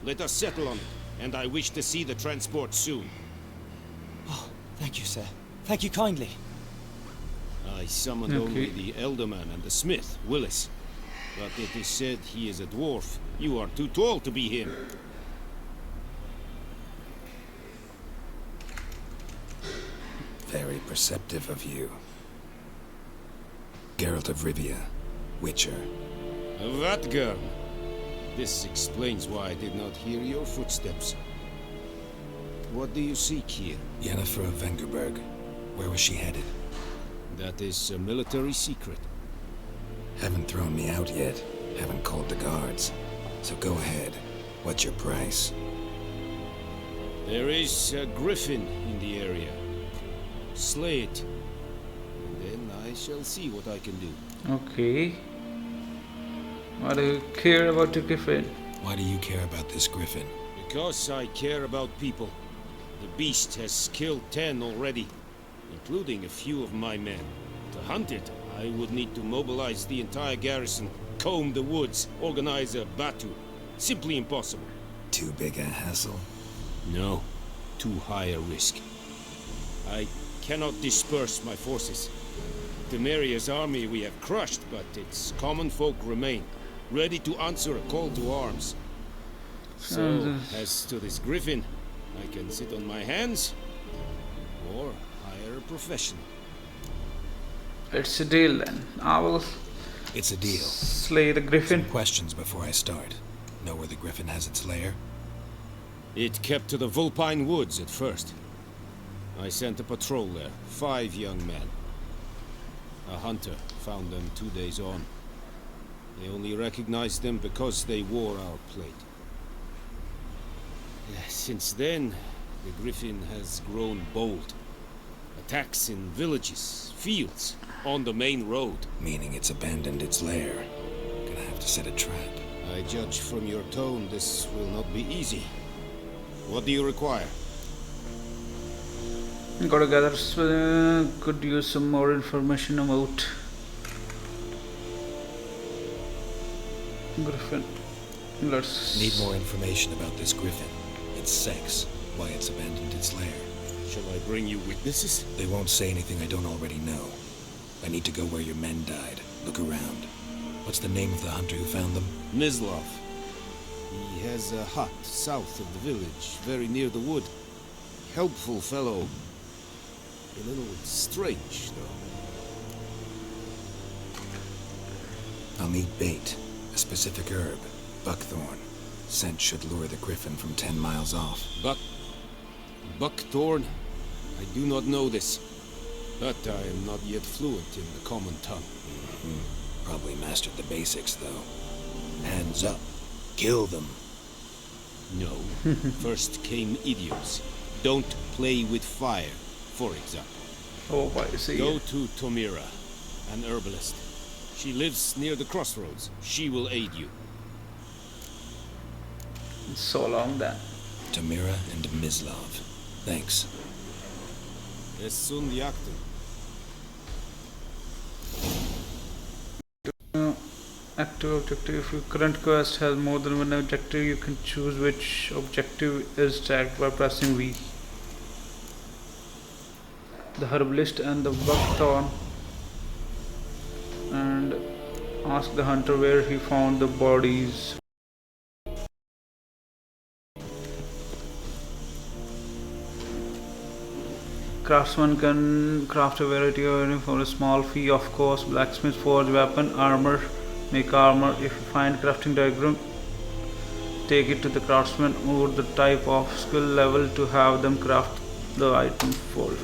Let us settle on it, and I wish to see the transport soon.
Oh, thank you, sir. Thank you kindly.
I summoned only the Elderman and the smith, Willis. But it is said he is a dwarf. You are too tall to be him.
Very perceptive of you. Geralt of Rivia, Witcher.
That girl. This explains why I did not hear your footsteps. What do you seek here?
Yennefer of Vengerberg. Where was she headed?
That is a military secret.
Haven't thrown me out yet. Haven't called the guards. So go ahead. What's your price?
There is a Griffin in the area. Slay it. And then I shall see what I can do.
Okay. Why do you care about the Griffin?
Why do you care about this Griffin?
Because I care about people. The beast has killed 10 already, including a few of my men. To hunt it, I would need to mobilize the entire garrison, comb the woods, organize a batu. Simply impossible.
Too big a hassle?
No. Too high a risk. I cannot disperse my forces. Temeria's army we have crushed, but its common folk remain, ready to answer a call to arms. So, as to this Griffin, I can sit on my hands, or hire a professional.
It's a deal then. I will...
It's a deal.
Slay the Griffin.
Some questions before I start. Know where the Griffin has its lair?
It kept to the Vulpine Woods at first. I sent a patrol there, 5 young men. A hunter found them 2 days on. They only recognized them because they wore our plate. Since then, the Griffin has grown bold. Attacks in villages, fields, on the main road.
Meaning it's abandoned its lair. Gonna have to set a trap.
I judge from your tone this will not be easy. What do you require?
Gotta gather, could use some more information about Griffin. Let's...
Need more information about this Griffin. Its sex, why it's abandoned its lair.
Shall I bring you witnesses?
They won't say anything I don't already know. I need to go where your men died. Look around. What's the name of the hunter who found them?
Mislav. He has a hut south of the village, very near the wood. Helpful fellow. A little strange, though.
I'll need bait. A specific herb. Buckthorn. Scent should lure the Griffin from 10 miles off.
Buckthorn? I do not know this. But I am not yet fluent in the common tongue.
Probably mastered the basics, though.
Hands up. Kill them. No. First came idiots. Don't play with fire, for example.
Oh, I see.
Go to Tomira, an herbalist. She lives near the crossroads. She will aid you.
So long then.
Tamira and Mislav. Thanks.
Es sun yaktu.
Active objective. If your current quest has more than one objective, you can choose which objective is tagged by pressing V. The herbalist and the buckthorn, and ask the hunter where he found the bodies. Craftsman can craft a variety of items for a small fee, of course. Blacksmith forge weapon, armor, make armor. If you find crafting diagram, take it to the craftsman or the type of skill level to have them craft the item for you.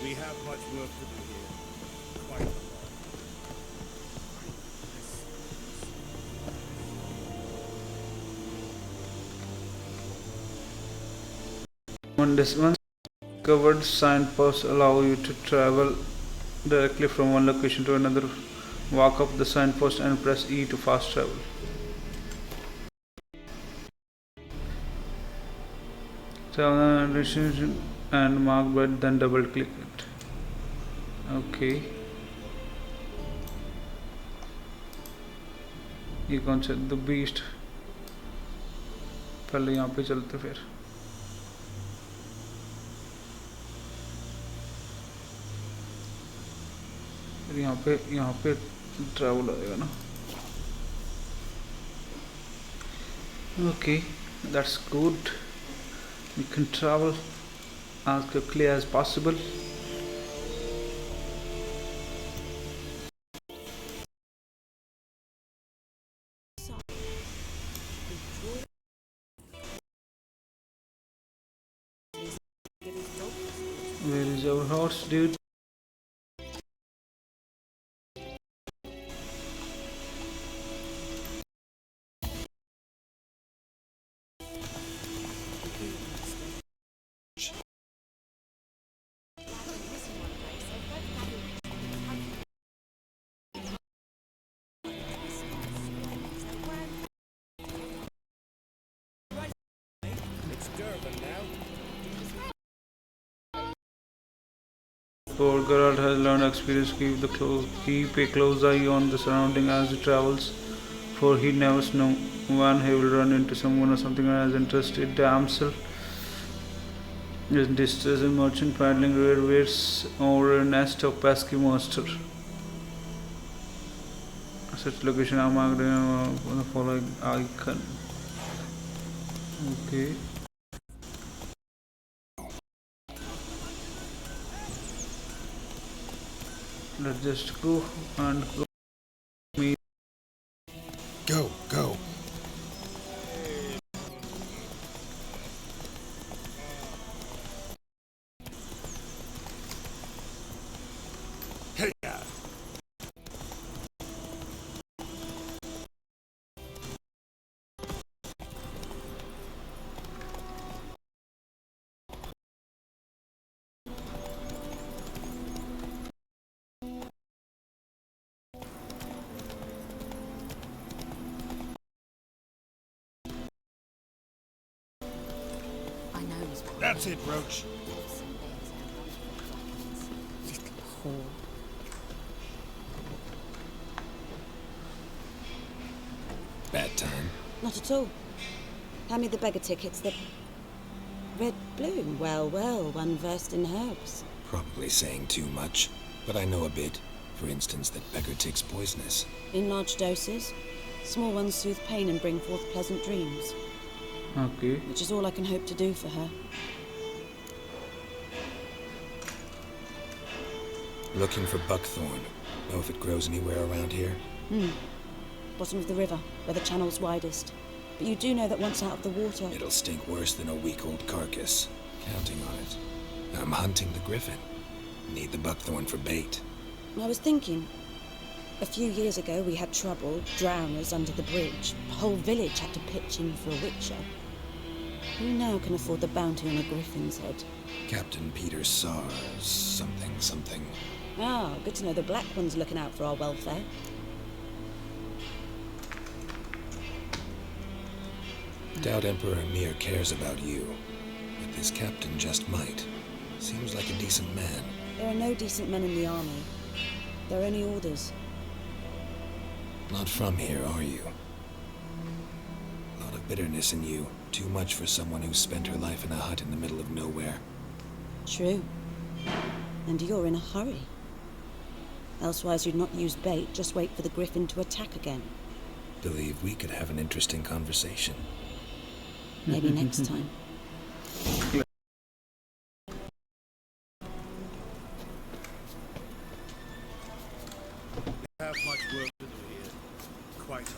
We have much work to do here. Quite a lot.
Once covered, signposts allow you to travel directly from one location to another. Walk up the signpost and press E to fast travel. Travel and mark by, then double click it. Okay. ये कौन सा the beast, पहले यहाँ पे चलते फिर यहाँ पे ट्रैवल आएगा ना. Okay, that's good. We can travel as quickly as possible. Where is our horse, dude? For Gerald has learned experience, keep a close eye on the surrounding as he travels, for he never knows when he will run into someone or something as interested damsel in distress, a merchant paddling railways, or a nest of pesky monster. Such location are marked on the following icon. Okay. Let's just go and go.
Go.
Hey. That's it, Roach.
Bad time?
Not at all. Hand me the beggar tickets. The red bloom. Well, one versed in herbs.
Probably saying too much, but I know a bit. For instance, that beggar tick's poisonous.
In large doses. Small ones soothe pain and bring forth pleasant dreams.
Okay.
Which is all I can hope to do for her.
Looking for buckthorn. Know if it grows anywhere around here?
Bottom of the river, where the channel's widest. But you do know that once out of the water...
It'll stink worse than a week-old carcass. Counting on it. I'm hunting the Griffin. Need the buckthorn for bait.
I was thinking, a few years ago we had trouble, drowners under the bridge. The whole village had to pitch in for a witcher. Who now can afford the bounty on a Griffin's head?
Captain Peter Sars, something.
Ah, good to know the Black One's looking out for our welfare.
Doubt Emperor Emir cares about you, but this captain just might. Seems like a decent man.
There are no decent men in the army. They're only orders.
Not from here, are you? A lot of bitterness in you. Too much for someone who spent her life in a hut in the middle of nowhere.
True. And you're in a hurry. Elsewise you'd not use bait, just wait for the Griffin to attack again.
Believe we could have an interesting conversation.
Maybe next time.
Have much work to do here. Quite a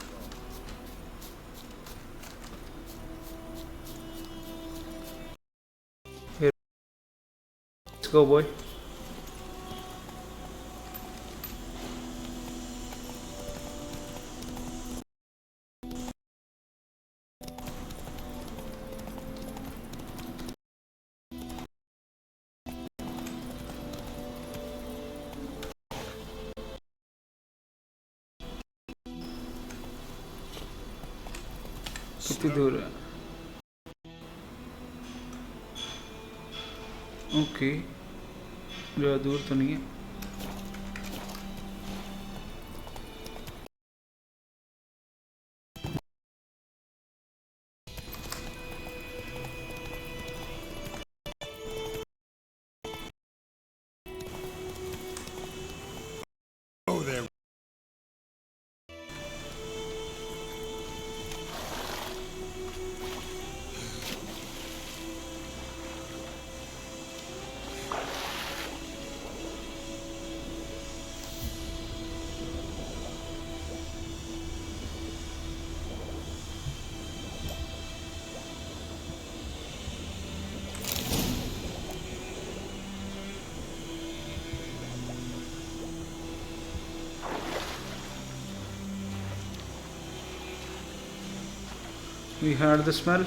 lot.
Let's go, boy. कितनी दूर है? Okay, ज़्यादा दूर तो नहीं है.
Oh, there.
We heard the smell.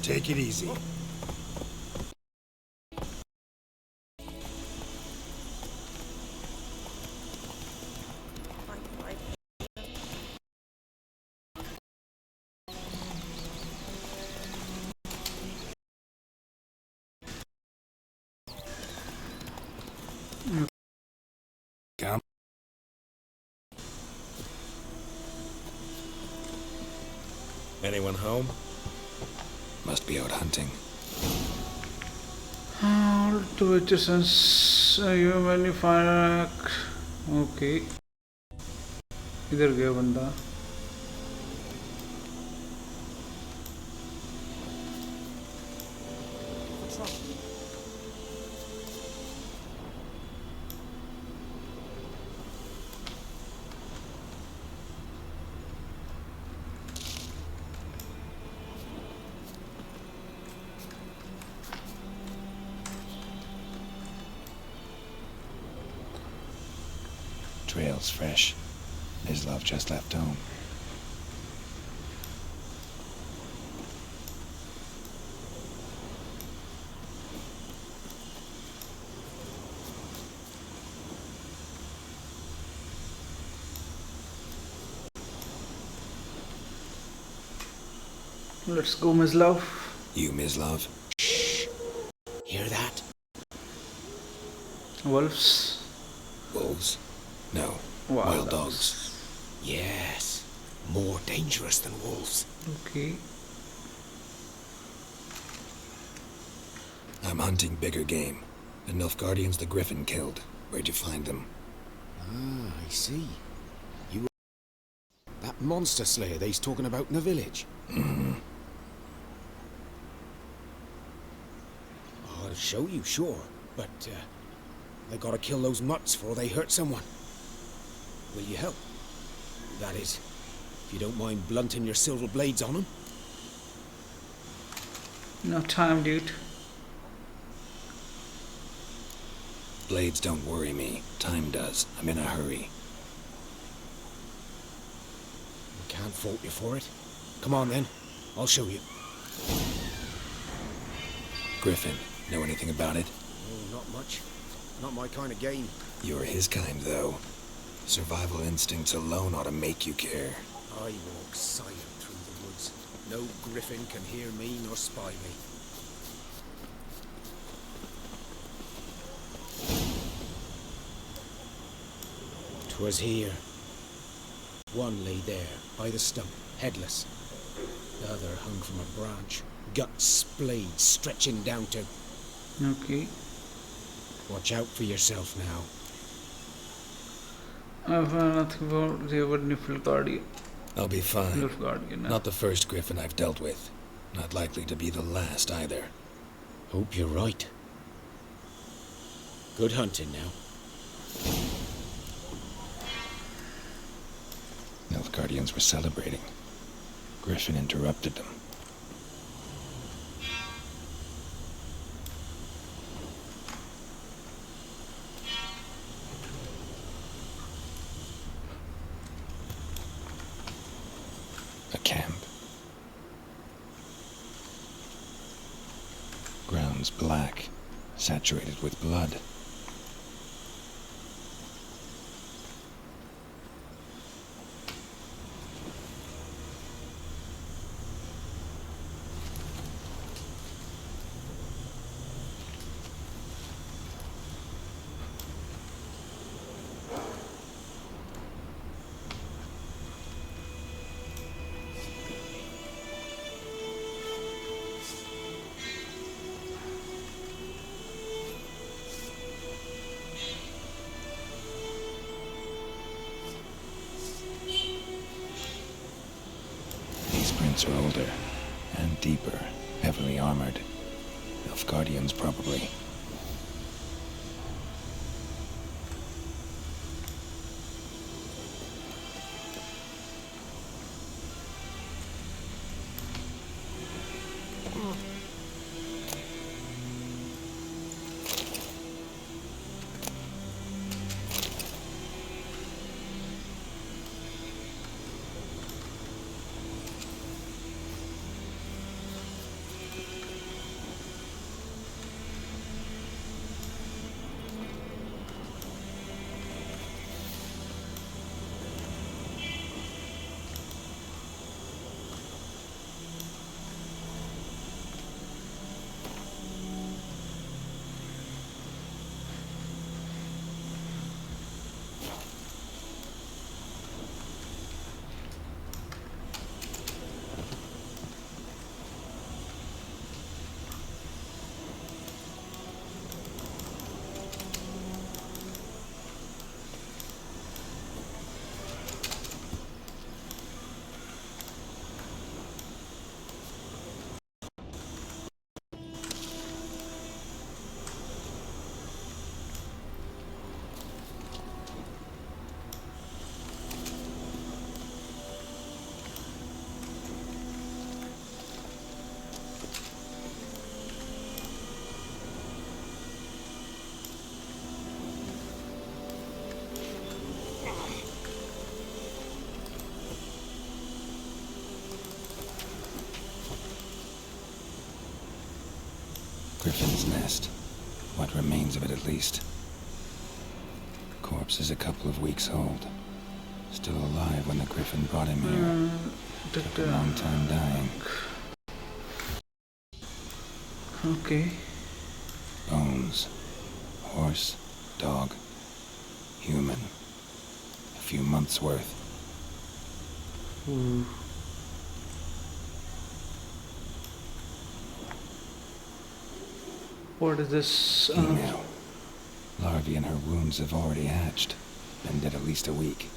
Take it easy.
Come.
Anyone home?
Must be out hunting.
To which sense you when you find okay. इधर गया बंदा.
Trail's fresh. Mislav just left home.
Let's go, Mislav.
You, Mislav?
Shh. Hear that?
Wolves.
Wolves? No.
Wild
dogs.
Yes. More dangerous than wolves.
Okay.
I'm hunting bigger game. The Nilfgaardians the Griffin killed. Where'd you find them?
Ah, I see. You
that monster slayer they's talking about in the village? I'll show you, sure. But, they gotta kill those mutts before they hurt someone. Will you help? That is, if you don't mind blunting your silver blades on them.
No time, dude.
Blades don't worry me. Time does. I'm in a hurry. Can't fault you for it. Come on then. I'll show you. Griffin, know anything about it? Oh, not much. Not my kind of game. You're his kind, though. Survival instincts alone ought to make you care. I walk silent through the woods. No Griffin can hear me nor spy me. 'Twas here. One lay there, by the stump, headless. The other hung from a branch, guts splayed, stretching down to...
Okay.
Watch out for yourself now.
I've nothing for the Niflguardian.
I'll be fine.
Niflguardian.
Not the first Griffin I've dealt with. Not likely to be the last either. Hope you're right. Good hunting now. Nilfgaardians were celebrating. Griffin interrupted them. A camp. Grounds black, saturated with blood. Are older and deeper, heavily armored. Nilfgaardians, probably. Griffin's nest. What remains of it, at least. Corpse is a couple of weeks old. Still alive when the Griffin brought him here. Took a long time dying.
Okay.
Bones. Horse, dog, human. A few months' worth.
What is this?
Female. Larvae in her wounds have already hatched. Been dead at least a week.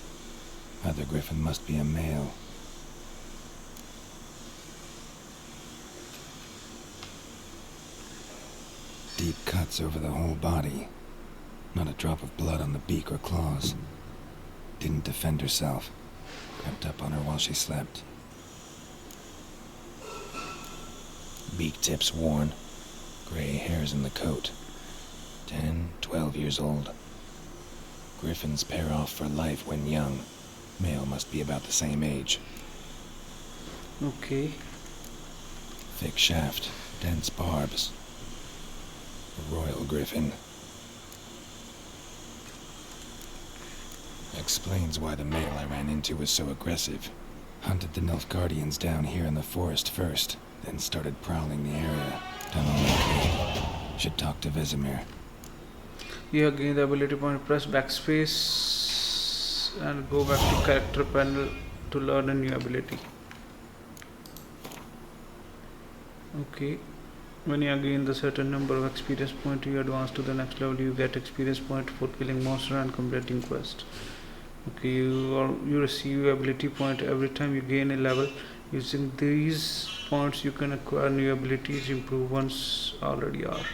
Either Griffin must be a male. Deep cuts over the whole body. Not a drop of blood on the beak or claws. Didn't defend herself. Crept up on her while she slept. Beak tips worn. Gray hairs in the coat. 10, 12 years old. Griffins pair off for life when young. Male must be about the same age.
Okay.
Thick shaft, dense barbs. A royal griffin. Explains why the male I ran into was so aggressive. Hunted the Nilfgaardians down here in the forest first, then started prowling the area. Done all I could. Should talk to Vesemir.
You have gained the ability point. Press backspace and go back to character panel to learn a new ability. Okay. When you gain the certain number of experience points, you advance to the next level. You get experience point for killing monster and completing quest. Okay, you receive ability point every time you gain a level. Using these points, you can acquire new abilities, improve ones already are.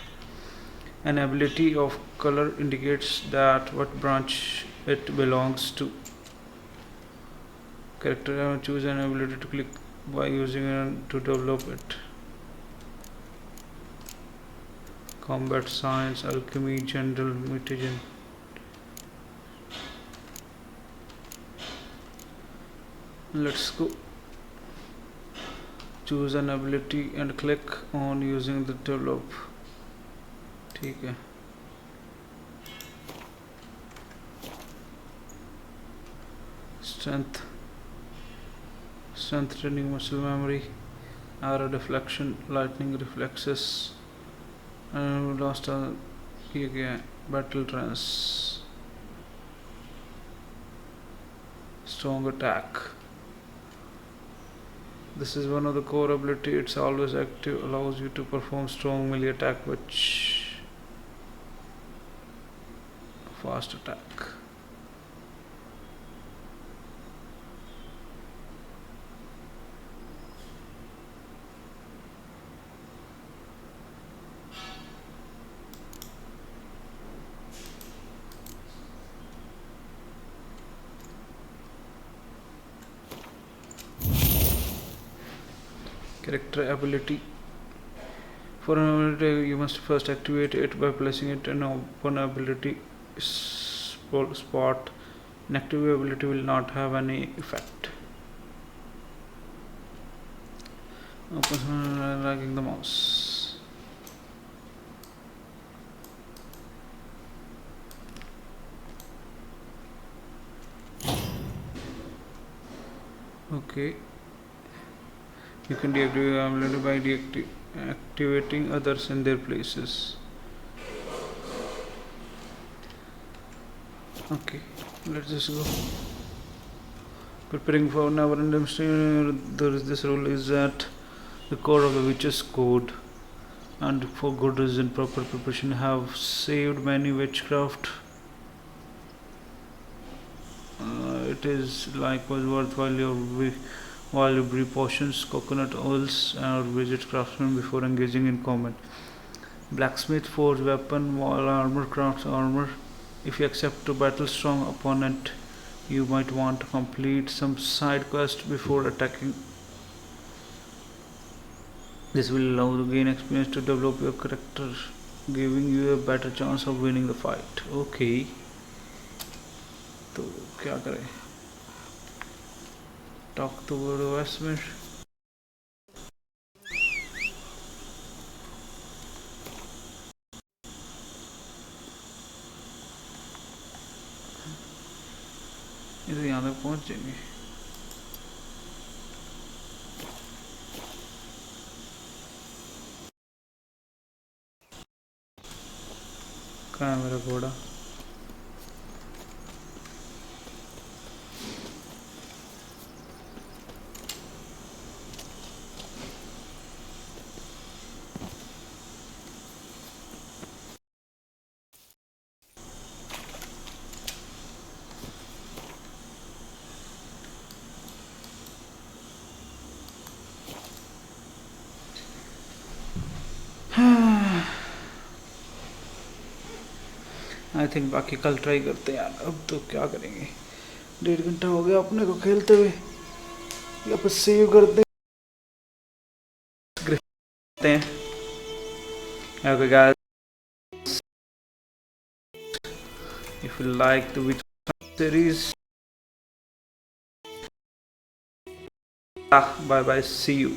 An ability of color indicates that what branch it belongs to. Character choose an ability to click by using it to develop it. Combat science, alchemy, general mutagen. Let's go. Choose an ability and click on using the develop. ठीक है. Strength training, muscle memory, arrow deflection, lightning reflexes, and last किया गया है battle trance, strong attack. This is one of the core ability. It's always active, allows you to perform strong melee attack, which fast attack. Character ability. For an ability, you must first activate it by placing it in open ability spot. An active ability will not have any effect. Open dragging the mouse. Okay. You can deactivate ability by activating others in their places. Okay, let's just go. Preparing for never-ending story. There is this rule is that the core of the witch's code, and for good reason. Proper preparation have saved many witchcraft. It is likewise worthwhile while you brew potions, coconut oils, or visit craftsmen before engaging in combat. Blacksmith forge weapon, while armor crafts armor. If you accept a battle strong opponent, you might want to complete some side quest before attacking. This will allow you to gain experience to develop your character, giving you a better chance of winning the fight. Okay. तो क्या करें? Talk to Vesemir. ये तो यहाँ तक पहुँच जाएंगे. कहाँ है मेरा घोड़ा? आई थिंक बाकी कल ट्राई करते हैं यार। अब तो क्या करेंगे, 1.5 घंटा हो गया अपने को खेलते हुए। या फिर सेव करते हैं। Okay guys, if you like the video series, bye bye, see you.